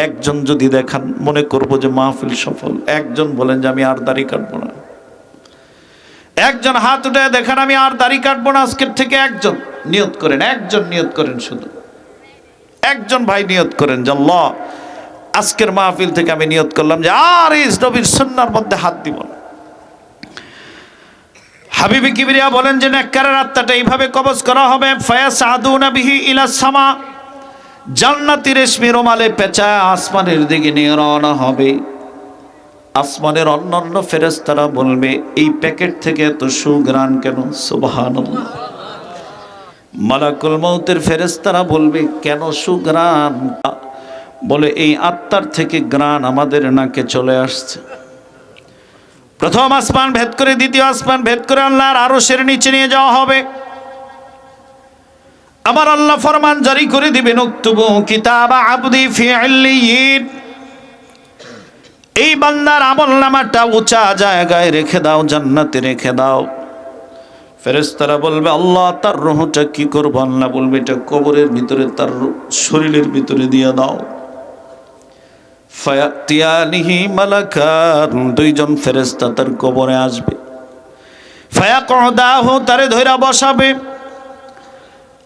S1: একজন যদি দেখান, মনে করব যে মাহফিল সফল। একজন বলেন যে আমি আর দাড়ি কাটবো না। একজন হাত উঠায় দেখান, আমি আর দাড়ি কাটবো না আজকের থেকে। একজন নিয়ত করেন, একজন নিয়ত করেন, শুধু একজন ভাই নিয়ত করেন যে আল্লাহ আজকের মাহফিল থেকে আমি নিয়ত করলাম যে আর এই নবীর সুন্নাহর মধ্যে হাত দিব না। হাবিবি কিবরিয়া বলেন যে নেককারের আত্মাটা এইভাবে কবজ করা হবে, ফায়াসাদুনা বিহি ইলা সামা, জান্নাতি রেশমি রুমালে পেঁচায় আসমানের দিকে নিয়ে রওনা হবে। আসমানের অন্যান্য ফেরেশতারা বলবে এই প্যাকেট থেকে এত সুঘ্রাণ কেন? সুবহানাল্লাহ। মালাকুল মউতের ফেরেশতারা বলবে কেন সুঘ্রাণ? বলে এই আত্মার থেকে ঘ্রাণ আমাদের নাকে চলে আসছে। প্রথম আসমান ভেদ করে দ্বিতীয় আসমান ভেদ করে আল্লাহর আরশের নিচে নিয়ে যাওয়া হবে। আমার আল্লাহ ফরমান জারি করে দিবেন, উকতুবু কিতাবা আবদি ফি ইল্লিয়িন, এই বান্দার আমলনামাটা উঁচা জায়গায় রেখে দাও, জান্নাতে রেখে দাও। ফেরেশতারা বলবে আল্লাহ তার রূহটা কি করব? আল্লাহ বলবে এটা কবরের ভিতরে তার শরীরের ভিতরে দিয়ে দাও। ফায়াতিয়ানিহি মালাকান, দুইজন ফেরেশতা তার কবরে আসবে। ফায়াকউদাহু, তারে ধইরা বসাবে।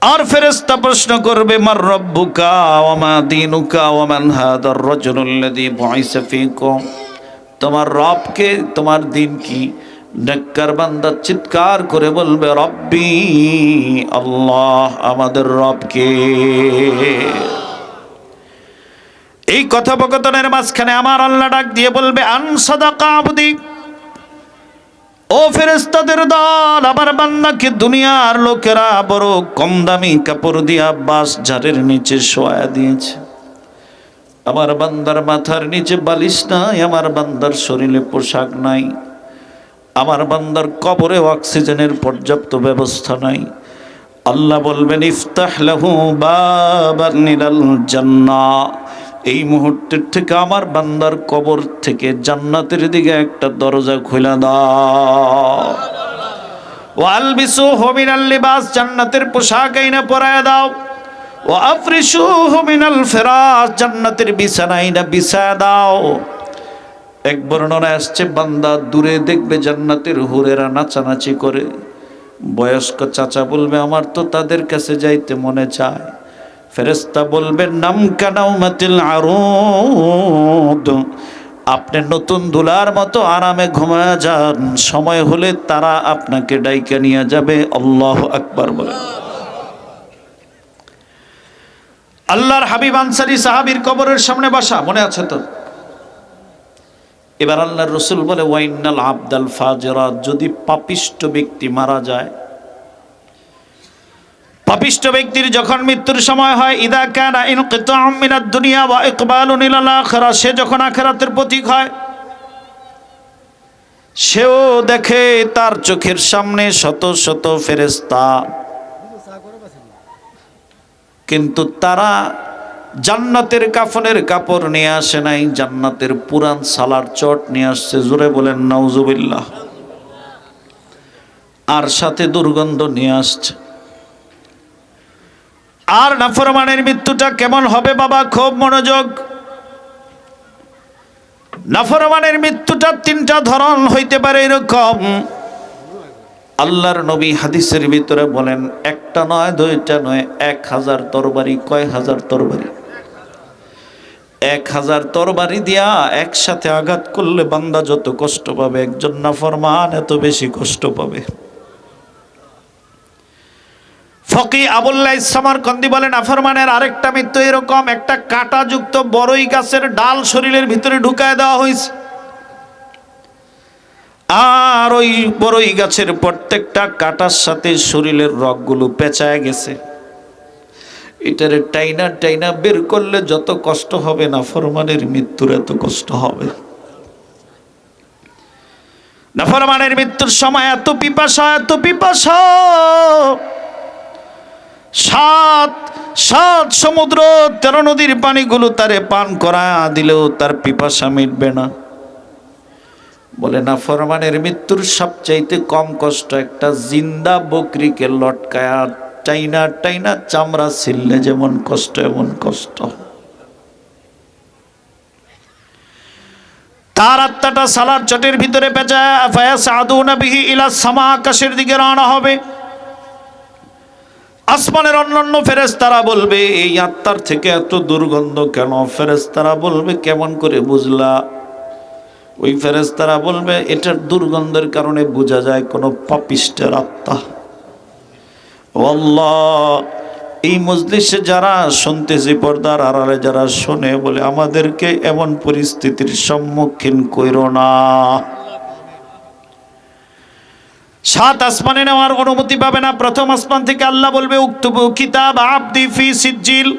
S1: আর ফেরেশতা প্রশ্ন করবে মার রব্বুকা ওয়া মা দীনুকা ওয়া মান হাদার রাজুলুল্লাযী বুইসা ফীকুম, তোমার রব কে, তোমার দিন কি? নেককার বান্দা চিৎকার করে বলবে রব্বি আল্লাহ, আমাদের রব কে। এই কথোপকথনের মাঝখানে আমার আল্লাহ ডাক দিয়ে বলবে আন সাদাকা আবদি, ও ফেরেশতাদের দল, আমার বান্দাকে দুনিয়ার লোকেরা বড় কম দামি কাপড় দিয়া বাঁশ ঝাড়ের নিচে শোয়া দিয়েছে। আমার বান্দার মাথার নিচে বালিশ নাই, আমার বান্দার শরীরে পোশাক নাই, আমার বান্দার কবরে অক্সিজেনের পর্যাপ্ত ব্যবস্থা নাই। আল্লাহ বলবেন ইফতাহ লাহু বাবান ইলাল জান্নাহ, এই মুহূর্তের থেকে আমার বান্দার কবর থেকে জান্নাতের দিকে একটা দরজা খুলে দাও। ওয়ালবিসুহু মিনাল লিবাস, জান্নাতের পোশাক আইনা পরায়া দাও। ওয়া আফরিশুহু মিনাল ফিরাশ, জান্নাতের বিছানা আইনা বিছায়া দাও। এক বর্ণনায় আসছে বান্দা দূরে দেখবে জান্নাতের হুরেরা নাচানাচি করে। বয়স্ক চাচা বলবে আমার তো তাদের কাছে যাইতে মনে চায়। ফেরেশতা বলবেন নাম কানাউমাতিল আরুদ, আপনি নতুন দুলার মতো আরামে ঘুমায়া যান, সময় হলে তারা আপনাকে ডাইকা নিয়ে যাবে। আল্লাহু আকবার বলেন। আল্লাহর হাবিব আনসারী সাহাবীর কবরের সামনে বসা, মনে আছে তো? এবার আল্লাহর রাসূল বলে ওয়াইনাল আবদাল ফাজিরা, যদি পাপিষ্ট ব্যক্তি মারা যায়, পাপিষ্ট ব্যক্তির যখন মৃত্যুর সময় হয়, ইদা কানা ইনকিতাউম মিনাদ দুনিয়া ওয়া ইকবালুন ইলাল আখিরা, সে যখন আখিরাতের প্রতীক হয়, সেও দেখে তার চোখের সামনে শত শত ফেরেশতা, কিন্তু তারা জান্নাতের কাফনের কাপড় নিয়ে আসে নাই, জান্নাতের পুরান সালার চট নিয়ে আসছে। জোরে বলেন নাউজুবিল্লাহ। আর সাথে দুর্গন্ধ নিয়ে আসছে। আর নাফরমানের মৃত্যুটা কেমন হবে বাবা? খুব মনোযোগ। নাফরমানের মৃত্যুটা তিনটা ধরন হইতে পারে এরকম। আল্লাহর নবী হাদিসের ভিতরে বলেন একটা নয়, দুইটা নয়, 1000 তরবারি। কয় হাজার তরবারি? 1000 তরবারি দিয়া একসাথে আঘাত করলে বান্দা যত কষ্ট পাবে, একজন নাফরমান এত বেশি কষ্ট পাবে। ফকি আবুল্লাহ সামারকন্দি বলেন নাফরমানের আরেকটা মৃত্যু এরকম, একটা কাঁটাযুক্ত বড়ই গাছের ডাল শরীরের ভিতরে ঢুকায় দেওয়া হয়েছে, আর ওই বড়ই গাছের প্রত্যেকটা কাঁটার সাথে শরীরের রগগুলো পেঁচায় গেছে। এটারে টাইনা টাইনা বের করলে যত কষ্ট হবে, নাফরমানের মৃত্যুর এত কষ্ট হবে। নাফরমানের মৃত্যুর সময় এত পিপাসা, এত পিপাসা, সাত সমুদ্র 13 নদীর পানিগুলো তারে পান করা দিলেও তার পিপাসা মিটবে না। বলে নাফরমানের মৃত্যুর সবচাইতে কম কষ্ট একটা জিন্দা বকরিকে লটকায়া টাইনা টাইনা চামড়া ছিললে যেমন কষ্ট, এমন কষ্ট। তার আত্মাটা সালার চটের ভিতরে পেঁচায় ফায়াসাদুনা বিহি ইলা সামা, আকাশের দিকে রওনা হবে। আসমানের অন্যান্য ফেরেশতারা বলবে এই আত্মার থেকে এত দুর্গন্ধ কেন? ফেরেশতারা বলবে কেমন করে বুঝলা? ওই ফেরেশতারা বলবে এটার দুর্গন্ধের কারণে বোঝা যায় কোনো পাপিষ্টের আত্মা। ও আল্লাহ, এই মজলিসে যারা শুনতেছি, পর্দার আড়ালে যারা শোনে, বলে আমাদেরকে এমন পরিস্থিতির সম্মুখীন কইরো না। সাত আসমানে নেওয়ার অনুমতি পাবে না। প্রথম আসমান থেকে আল্লাহ বলবে উক্তুবু কিতাব আবদি ফি সিজ্জিল,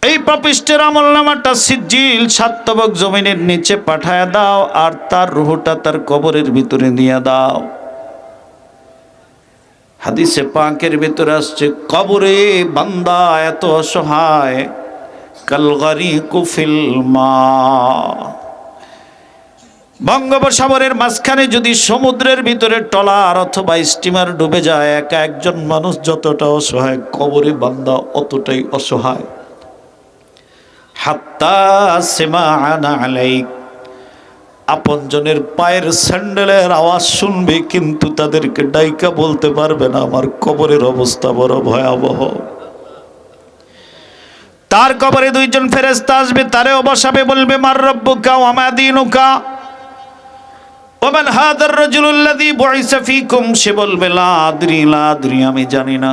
S1: এই পাপিষ্টের আমলনামাটা সিজ্জিল সাতবক জমিনের নিচে পাঠায় দাও, আর তার রূহটা তার কবরের ভিতরে নিয়ে দাও। হাদিসে পাকের ভিতরে আসছে কবরে বান্দা এত অসহায়, কাল গারিকু ফিল মা, বঙ্গোপসাগরের মাঝখানে যদি সমুদ্রের ভিতরে ট্রলার অথবা স্টিমার ডুবে যায়, একা একজন মানুষ যতটা অসহায়, কবরে বান্দা অতটাই অসহায়। হাত্তা সিমাআনা আলাইক, আপনজনের পায়ের স্যান্ডেলের আওয়াজ শুনবে, কিন্তু তাদেরকে ডাইকা বলতে পারবে না আমার কবরের অবস্থা বড় ভয়াবহ। তার কবরে দুইজন ফেরেশতা আসবে, তারেও বসাবে, বলবে মার রব্বুকা ওয়া মা দীনুকা ওয়া মান হাদার রাজুলুল্লাযী বুইসা ফীকুম, সে বলবে লা আদরি, আমি জানি না।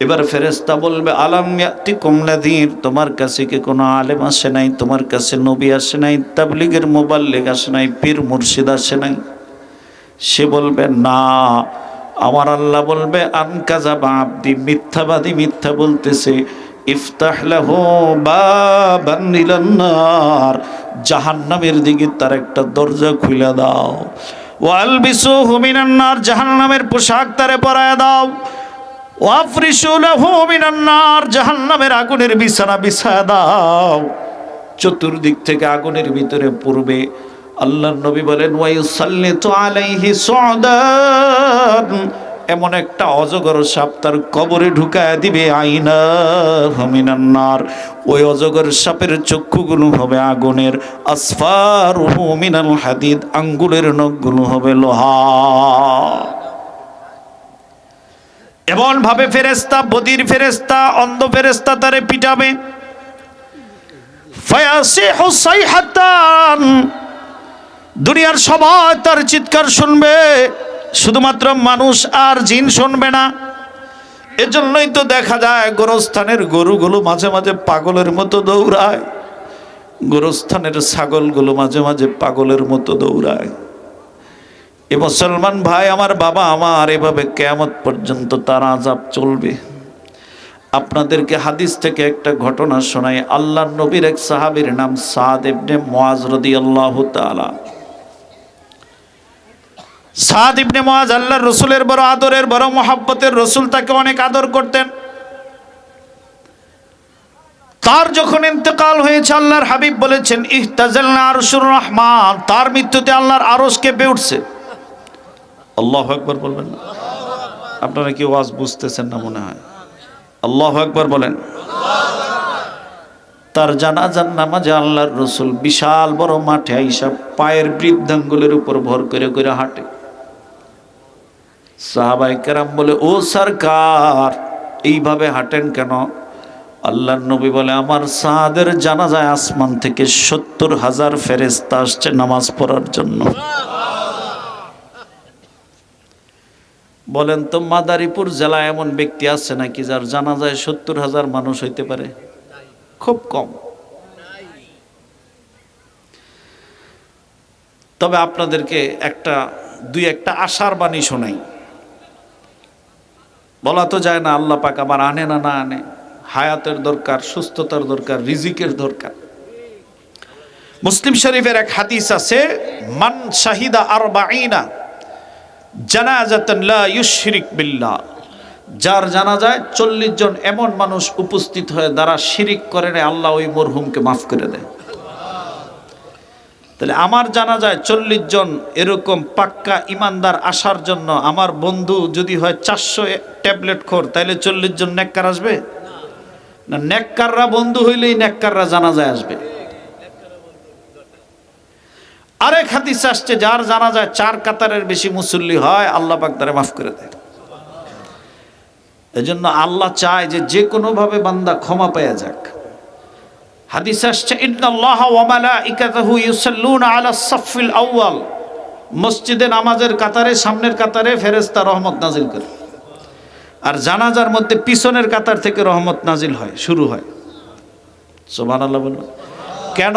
S1: এবার ফেরেশতা বলবে আলাম ইয়াতিকুম নাযীর, তোমার কাছে কি কোনো আলেম আসে নাই? তোমার কাছে নবী আসে নাই? তাবলীগের মুবাল্লিগ আসে নাই? পীর মুর্শিদ আসে নাই? সে বলবে না। আমার আল্লাহ বলবে আনকাযাবা আবদি, মিথ্যাবাদী মিথ্যা বলতেছে। ইফতাহ লাহু বাবান ইলান নার, জাহান্নামের দিকে তার একটা দরজা খুলে দাও। ওয়ালবিসুহু মিনান নার, জাহান্নামের পোশাক তারে পরায় দাও। ওয়াফরিশু লাহু মিনান নার, জাহান্নামের আগুনের বিছানা বিছায়া দাও। চতুর্দিক থেকে আগুনের ভিতরে পড়বে। আল্লাহর নবী বলেন ওয়ায়ুসাল্লিতু আলাইহি সুদান, এমন একটা অজগর সাপ তার কবরে ঢুকায় দিবে। আইনা মিনান নার, ওই অজগর সাপের চক্ষুগুলো হবে আগুনের। আসফারুহু মিনাল হাদিদ, আঙ্গুলের নখগুলো হবে লোহা। এমন ভাবে ফেরেশতা, বদির ফেরেশতা, অন্ধ ফেরেশতা তারে পিটাবে। ফায়াসিহু সাইহাতান, দুনিয়ার সবাই তার চিৎকার শুনবে, শুধুমাত্র মানুষ আর জিন শুনবে না। এজন্যই তো দেখা যায় গোরস্থানের গরুগুলো মাঝে মাঝে পাগলের মতো দৌড়ায়, গোরস্থানের ছাগলগুলো মাঝে মাঝে পাগলের মতো দৌড়ায়। এ মুসলমান ভাই আমার, বাবা আমার, এভাবে কিয়ামত পর্যন্ত তার আযাব চলবে। আপনাদেরকে হাদিস থেকে একটা ঘটনা শোনাই। আল্লাহর নবীর এক সাহাবীর নাম সাদ ইবনে মুআজ রাদিয়াল্লাহু তাআলা। সাদ ইবনে মুআজ আল্লাহর রাসূলের বড় আদরের, বড় মুহাব্বতের, রাসূল তাকে অনেক আদর করতেন। তার যখন ইন্তেকাল হয়েছে, আল্লাহর হাবিব বলেছেন ইহতাজালনা আরশুর রহমান, তার মৃত্যুতে আল্লাহর আরশ কেঁপে উঠছে। আল্লাহু আকবার বলবেন না? আপনারা কি ওয়াজ বুঝতেছেন না মনে হয়? আল্লাহু আকবার বলেন। তার জানাজার নামাজে আল্লাহর রাসূল বিশাল বড় মাঠে আইসা পায়ের বৃদ্ধাঙ্গুলের উপর ভর করে করে হাঁটে। সাহাবায়ে কেরাম বলে ও সরকার, এইভাবে হাঁটেন কেন? আল্লাহর নবী বলে আমার সাদের জানাজায় আসমান থেকে ৭০,০০০ ফেরেশতা আসছে নামাজ পড়ার জন্য। বলেন তো মাদারীপুর জেলায় এমন ব্যক্তি আছে নাকি যার জানাজায় ৭০,০০০ মানুষ হইতে পারে? খুব কম। তবে আপনাদেরকে দুই একটা আশার বাণী শোনাই। বলা তো যায় না আল্লাহ পাক আবার আনে না আনে। হায়াতের দরকার, সুস্থতার দরকার, রিজিকের দরকার। মুসলিম শরীফের এক হাদিস আছে, মান শাহিদা আরবাঈনা জানাজাতান লা ইউশরিক বিল্লাহ, যার জানাজায় ৪০ জন এমন মানুষ উপস্থিত হয়ে যারা শিরিক করে না, আল্লাহ ওই মরহুমকে মাফ করে দেয়। তাহলে আমার জানাজায় ৪০ জন এরকম পাক্কা ইমানদার আসার জন্য আমার বন্ধু যদি হয় ৪০০ ট্যাবলেট খোর, তাহলে ৪০ জন নেককার আসবে না? নেককাররা বন্ধু হইলেই নেককাররা জানাজায় আসবে। আরেক হাদিস আসছে, যার জানাজায় ৪ কাতারের বেশি মুসল্লি হয় আল্লাহ পাক তারে মাফ করে দেয়। এজন্য আল্লাহ চায় যে যে কোনোভাবে বান্দা ক্ষমা পেয়ে যাক। হাদিস আসছে, ইন্নাল্লাহা ওয়া মালাইকাতাহু ইউসাল্লুনা আলাস সাফফিল আউয়াল, মসজিদে নামাজের কাতারে সামনের কাতারে ফেরেশতা রহমত নাজিল করে, আর জানাজার মধ্যে পিছনের কাতার থেকে রহমত নাজিল হয়, শুরু হয়। সুবহানাল্লাহ বলুন। কেন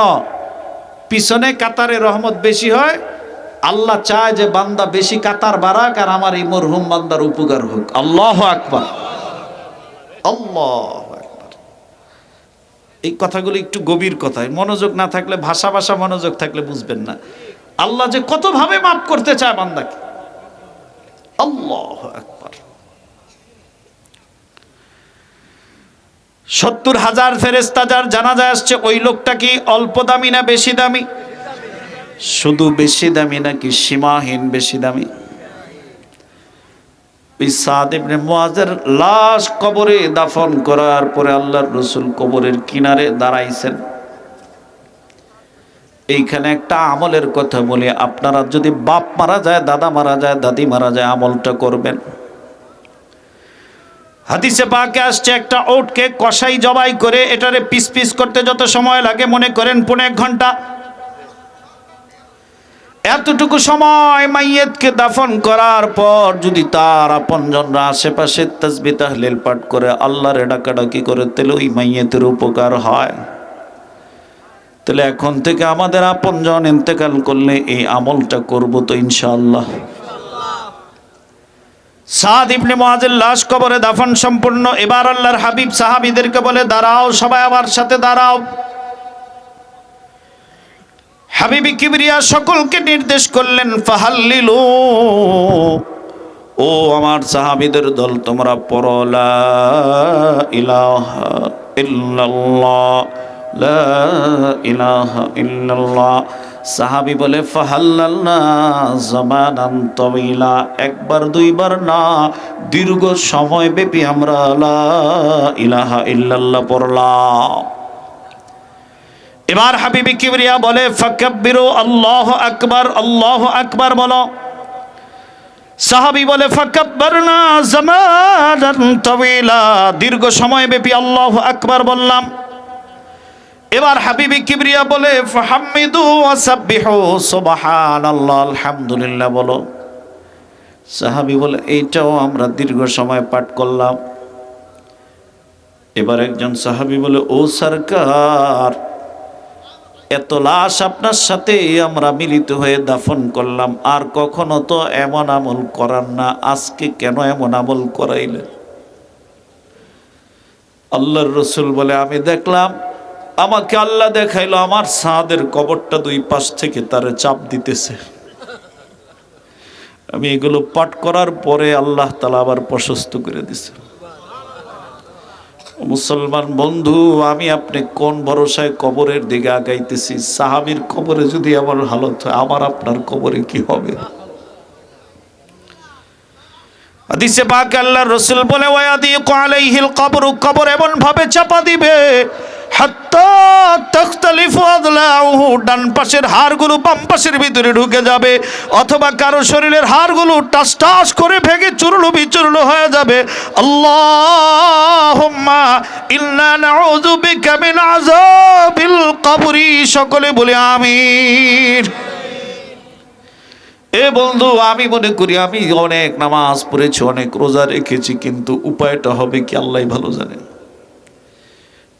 S1: পিছনে কাতারে রহমত বেশি হয়? আল্লাহ চায় যে বান্দা বেশি কাতার বাড়াক আর আমার এই মরহুম বান্দার উপকার হোক। আল্লাহু আকবার, আল্লাহু আকবার। এই কথাগুলো একটু গভীর কথা, মনোযোগ না থাকলে, ভাষা ভাষা মনোযোগ থাকলে বুঝবেন না। আল্লাহ যে কত ভাবে মাফ করতে চায় বান্দাকে। আল্লাহু আকবার। ৭০,০০০ ফেরেশতা যার জানাজা আসছে, ওই লোকটা কি অল্প দামি না বেশি দামি? শুধু বেশি দামি নাকি সীমাহীন বেশি দামি? সাদ ইবনে মুআযের লাশ কবরে দাফন করার পরে আল্লাহর রাসূল কবরের কিনারে দাঁড়াইছেন। এইখানে একটা আমলের কথা বলি, আপনারা যদি বাপ মারা যায়, দাদা মারা যায়, দাদি মারা যায়, আমলটা করবেন। হাদিসে পাকে আসছে, একটা ওটকে কসাই জবাই করে এটারে পিস পিস করতে যত সময় লাগে মনে করেন ১.৫ ঘন্টা। এতটুকু সময় মাইয়েতকে দাফন করার পর যদি তার আপনজনরা আশেপাশে তাসবিহ তাহলিল পাঠ করে আল্লাহর ডাকাডাকি করে, তাহলে ওই মাইয়েতের উপকার হয়। তাহলে এখন থেকে আমাদের আপনজন ইন্তেকাল করলে এই আমলটা করব তো ইনশাআল্লাহ। সাদ ইবনে মুআযের লাশ কবরে দাফন সম্পূর্ণ। এবার আল্লাহর হাবিব সাহাবীদেরকে বলে, দাঁড়াও, সবাই আমার সাথে দাঁড়াও। হাবিবি কিবরিয়া সকলকে নির্দেশ করলেন, ফাহাল্লিলু, ও আমার সাহাবীদের দল, তোমরা পড়ো লা ইলাহা ইল্লাল্লাহ, লা ইলাহা ইল্লাল্লাহ। সাহাবী বলে, ফাহাল্লালনা জামানান তাওয়িলা, একবার দুইবার না, দীর্ঘ সময় ব্যাপী আমরা লা ইলাহা ইল্লাল্লাহ পড়লাম। এবার হাবিবি কিবরিয়া বলে, ফাকাব্বিরু, আল্লাহু আকবার, আল্লাহু আকবার বলো। সাহাবী বলে, ফাকাব্বারনা জামানান তাওয়িলা, দীর্ঘ সময় ব্যাপী আল্লাহু আকবার বললাম। এবার হাবিবি কিবরিয়া বলে, ফাহাম্মিদু ওয়া সাব্বিহু সুবহানাল্লাহ, আলহামদুলিল্লাহ বলো। সাহাবী বলে, এইটাও আমরা দীর্ঘ সময় পাঠ করলাম। এবার একজন সাহাবী বলে, ও সরকার, এত লাশ আপনার সাথে আমরা মিলিত হয়ে দাফন করলাম, আর কখনো তো এমন আমল করার না, আজকে কেন এমন আমল করাইলেন? আল্লাহর রাসূল বলে, আমি দেখলাম, আমাকে আল্লাহ দেখাইলো আমার সাদের কবরটা দুই পাশ থেকে তারে চাপ দিতেছে। আমি এগুলো পাঠ করার পরে আল্লাহ তাআলা আবার প্রশস্ত করে দিছে। মুসলমান বন্ধু, আমি আপনি কোন ভরসায় কবরের দিকে আগাইতেছি? সাহাবীর কবরে যদি আমার হালত হয়, আমার আপনার কবরে কি হবে? হাদিসে পাক আল্লাহর রাসূল বলে, ওয়ায়াদিকু আলাইহিল কবরু, কবর এমন ভাবে চাপা দিবে, হাত্তা তাখতালিফু আদলাউহু, ডান পাশের হাড়গুলো বাম পাশের ভিতরে ঢুকে যাবে, অথবা কারো শরীরের হাড়গুলো টাস টাস করে ভেঙে চূর্ণ বিচূর্ণ হয়ে যাবে। আল্লাহুম্মা ইন্না নাউযু বিকা মিন আযাবিল কবরি, সকলে বলে আমিন। এ বন্ধু, আমি মনে করি আমি অনেক নামাজ পড়েছি, অনেক রোজা রেখেছি, কিন্তু উপায়টা হবে কি আল্লাহই ভালো জানেন।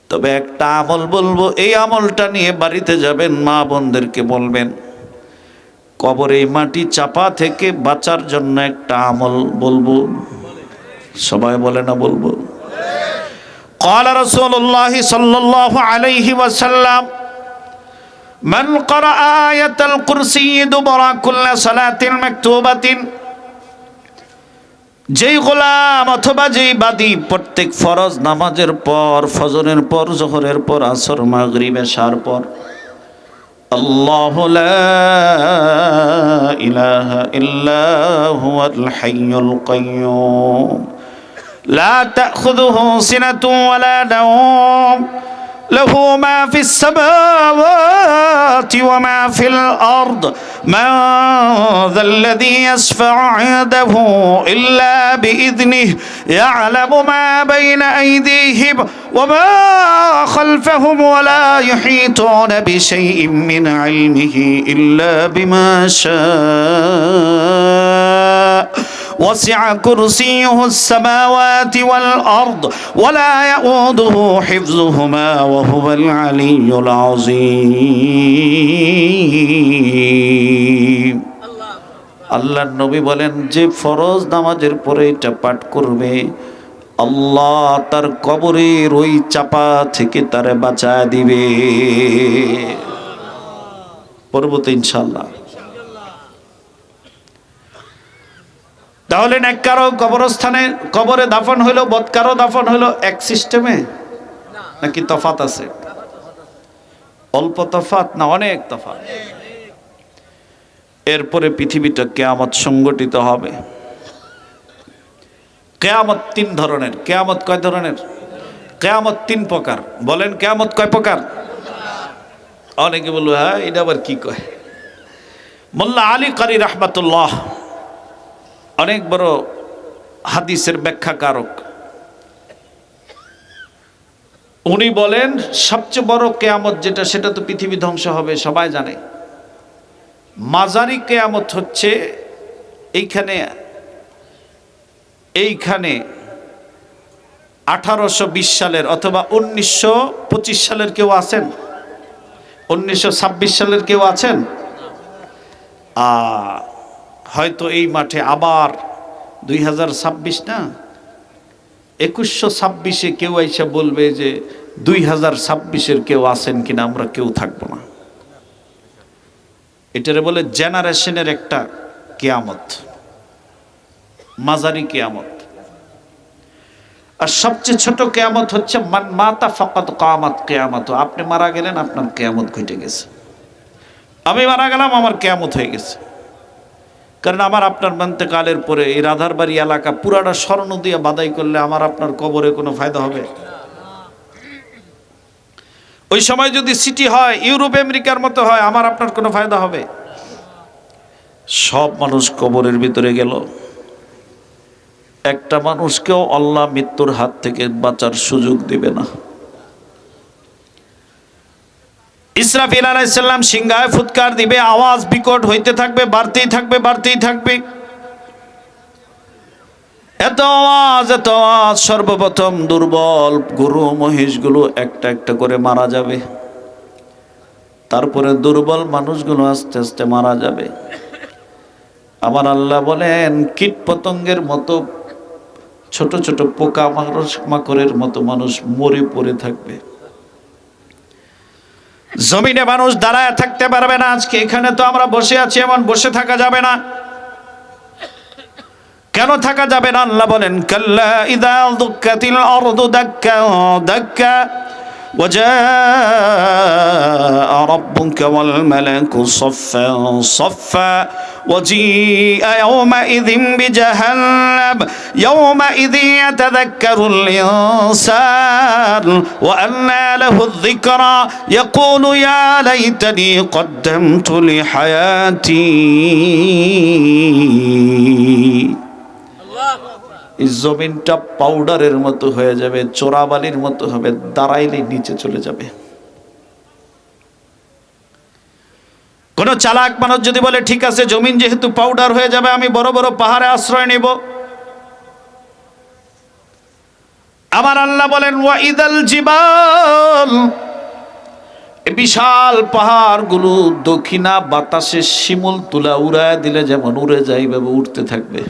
S1: তবে একটা আমল বলবো, এই আমলটা নিয়ে বাড়িতে যাবেন, মা বোনদেরকে বলবেন, কবরে মাটি চাপা থেকে বাঁচার জন্য একটা আমল বলবো। সবাই বলে না বলবো? ক্বালা রাসূলুল্লাহি সাল্লাল্লাহু আলাইহি ওয়াসাল্লাম, মান ক্বারা আয়াতাল কুরসি দুবরা কুল্লি সালাতিন মাকতুবাতিন, যেই গোলাম অথবা যেই বাদী প্রত্যেক ফরজ নামাজের পর, ফজরের পর, জোহরের পর, আসর, মাগরিব, এশার পর, আল্লাহু লা ইলাহা ইল্লা হুয়াল হাইয়ুল কাইয়্যুম লা তাখুযুহু সিনাতুন ওয়ালা নাওম له ما في السماوات وما في الأرض من ذا الذي يشفع عنده إلا بإذنه يعلم ما بين أيديهم وما خلفهم ولا يحيطون بشيء من علمه إلا بما شاء وسع كرسيه السماوات والأرض ولا يؤوده حفظهما وهو العلي العظيم আল্লাহর নবী বলেন যে ফরজ নামাজের পরে এটা পাঠ করবে আল্লাহ তার কবরের ওই চাপা থেকে তারে বাঁচায় দিবে পরবর্তী ইনশাআল্লাহ। তাহলে নেককারও কবরস্থানে কবরে দাফন হইলো বদকারও দাফন হইলো এক সিস্টেমে নাকি তফাত আছে? অল্প তফাত না অনেক তফাত? এরপরে পৃথিবীটা কিয়ামত সংগঠিত হবে। কিয়ামত তিন ধরনের। কিয়ামত কয় ধরনের? কিয়ামত তিন প্রকার। বলেন কিয়ামত কয় প্রকার? অনেকে বলবে হ্যাঁ এটা আবার কি কয়? মোল্লা আলী কারি রাহমাতুল্লাহ অনেক বড় হাদিসের ব্যাখ্যাকারক, উনি বলেন সবচেয়ে বড় কিয়ামত যেটা সেটা তো পৃথিবী ধ্বংস হবে সবাই জানে। মাজারি কিয়ামত হচ্ছে এইখানে 1820 সালের অথবা 1925 সালের কেউ আছেন? 1926 সালের কেউ আছেন? হয়তো এই মাঠে আবার 2026 না 2126-এ কেউ আইসা বলবে যে 2026-এর কেউ আছেন কিনা, আমরা কেউ থাকবো না। এটারে বলে জেনারেশনের একটা কিয়ামত, মাজারি কিয়ামত। আর সবচেয়ে ছোট কিয়ামত হচ্ছে মান মাতা ফাকাদ কামাত কিয়ামত। আপনি মারা গেলেন, আপনার কিয়ামত ঘটে গেছে। আমি মারা গেলাম, আমার কিয়ামত হয়ে গেছে। কারণ আমার আপনার ইন্তেকালের পরে এই রাধারবাড়ি এলাকা পুরাটা স্বর্ণ দিয়ে বাদাই করলে আমার আপনার কবরে কোনো ফায়দা হবে? ওই সময় যদি সিটি হয় ইউরোপ আমেরিকার মতো হয়, আমার আপনার কোনো ফায়দা হবে? সব মানুষ কবরের ভিতরে গেল, একটা মানুষকেও আল্লাহ মৃত্যুর হাত থেকে বাঁচার সুযোগ দিবে না। ইসরাফিল আলাইহিস সালাম সিংহায় ফুৎকার দিবে, আওয়াজ বিকট হইতে থাকবে, বাড়তেই থাকবে, বাড়তেই থাকবে। এত আওয়াজ, এত আওয়াজ, সর্বপ্রথম দুর্বল গরু মহিষগুলো একটা একটা করে মারা যাবে। তারপরে দুর্বল মানুষগুলো আস্তে আস্তে মারা যাবে। আমার আল্লাহ বলেন কীট পতঙ্গের মতো ছোট ছোট পোকা মাকড়ের মতো মানুষ মরে পড়ে থাকবে। জমিনে মানুষ দাঁড়ায় থাকতে পারবে না। আজকে এখানে তো আমরা বসে আছি, এমন বসে থাকা যাবে না। কেন থাকা যাবে না? আল্লাহ বলেন কাল্লা ইযা দুক্কাতিল আরদু দাক্কা দাক্কা وجاء ربك والملك صفا صفا وجيء يومئذ بجهنم يومئذ يتذكر الإنسان وأنى له الذكرى يقول يا ليتني قدمت لحياتي। এই জমিনটা পাউডারের মতো হয়ে যাবে, চোরাবালির মতো হবে, দাঁড়াইলে নিচে চলে যাবে। কোন চালাক মানুষ যদি বলে ঠিক আছে জমিন যেহেতু পাউডার হয়ে যাবে, আমি বড় বড় পাহাড়ে আশ্রয় নেব, আমার আল্লাহ বলেন ওয়াইদাল জিবাল, বিশাল পাহাড়গুলো দক্ষিণা বাতাসে শিমুল তুলা উড়ায় দিলে যেমন উড়ে যায়, এইভাবে উঠতে থাকবে।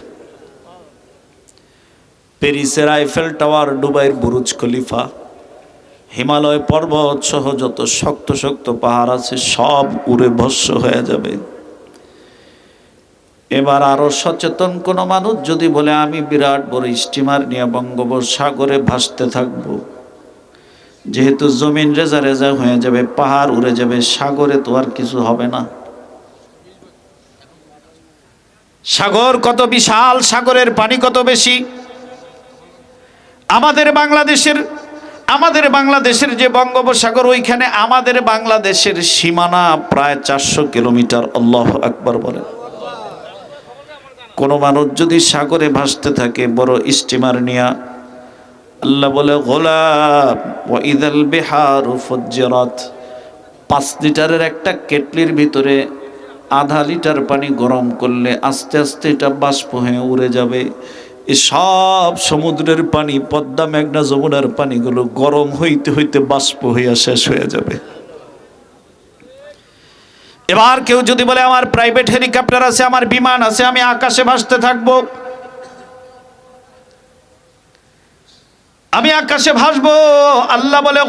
S1: প্যারিসের আইফেল টাওয়ার, দুবাইয়ের বুরুজ খলিফা, হিমালয় পর্বত সহ যত শক্ত শক্ত পাহাড় আছে সব উড়ে ভস্ম হয়ে যাবে। এবার আরো সচেতন কোন মানুষ যদি বলে আমি বিরাট বড় স্টিমার নিয়ে বঙ্গোপসাগরে ভাসতে থাকবো, যেহেতু জমিন রেজা রেজা হয়ে যাবে, পাহাড় উড়ে যাবে, সাগরে তো আর কিছু হবে না। সাগর কত বিশাল, সাগরের পানি কত বেশি। আমাদের বাংলাদেশের আমাদের বাংলাদেশের যে বঙ্গোপসাগর, ওইখানে আমাদের বাংলাদেশের সীমানা প্রায় 400 কিলোমিটার। আল্লাহু আকবার বলেন। কোন মানুষ যদি সাগরে ভাসতে থাকে বড় স্টিমার নিয়া, আল্লাহ বলে গোলাম ওয়া ইযাল বিহারু ফুজ্জিরাত, 5 লিটারের একটা কেটলির ভিতরে আধা লিটার পানি গরম করলে আস্তে আস্তে এটা বাষ্প হয়ে উড়ে যাবে। এই সব সমুদ্রের পানি, পদ্মা, মেঘনা, যমুনার পানিগুলো গরম হইতে হইতে বাষ্প হইয়া শেষ হয়ে যাবে। এবার কেউ যদি বলে আমার প্রাইভেট হেলিকপ্টার আছে, আমার বিমান আছে, আমি আকাশে ভাসতে থাকবো, আমি আকাশে ভাসবো, আল্লাহ বলে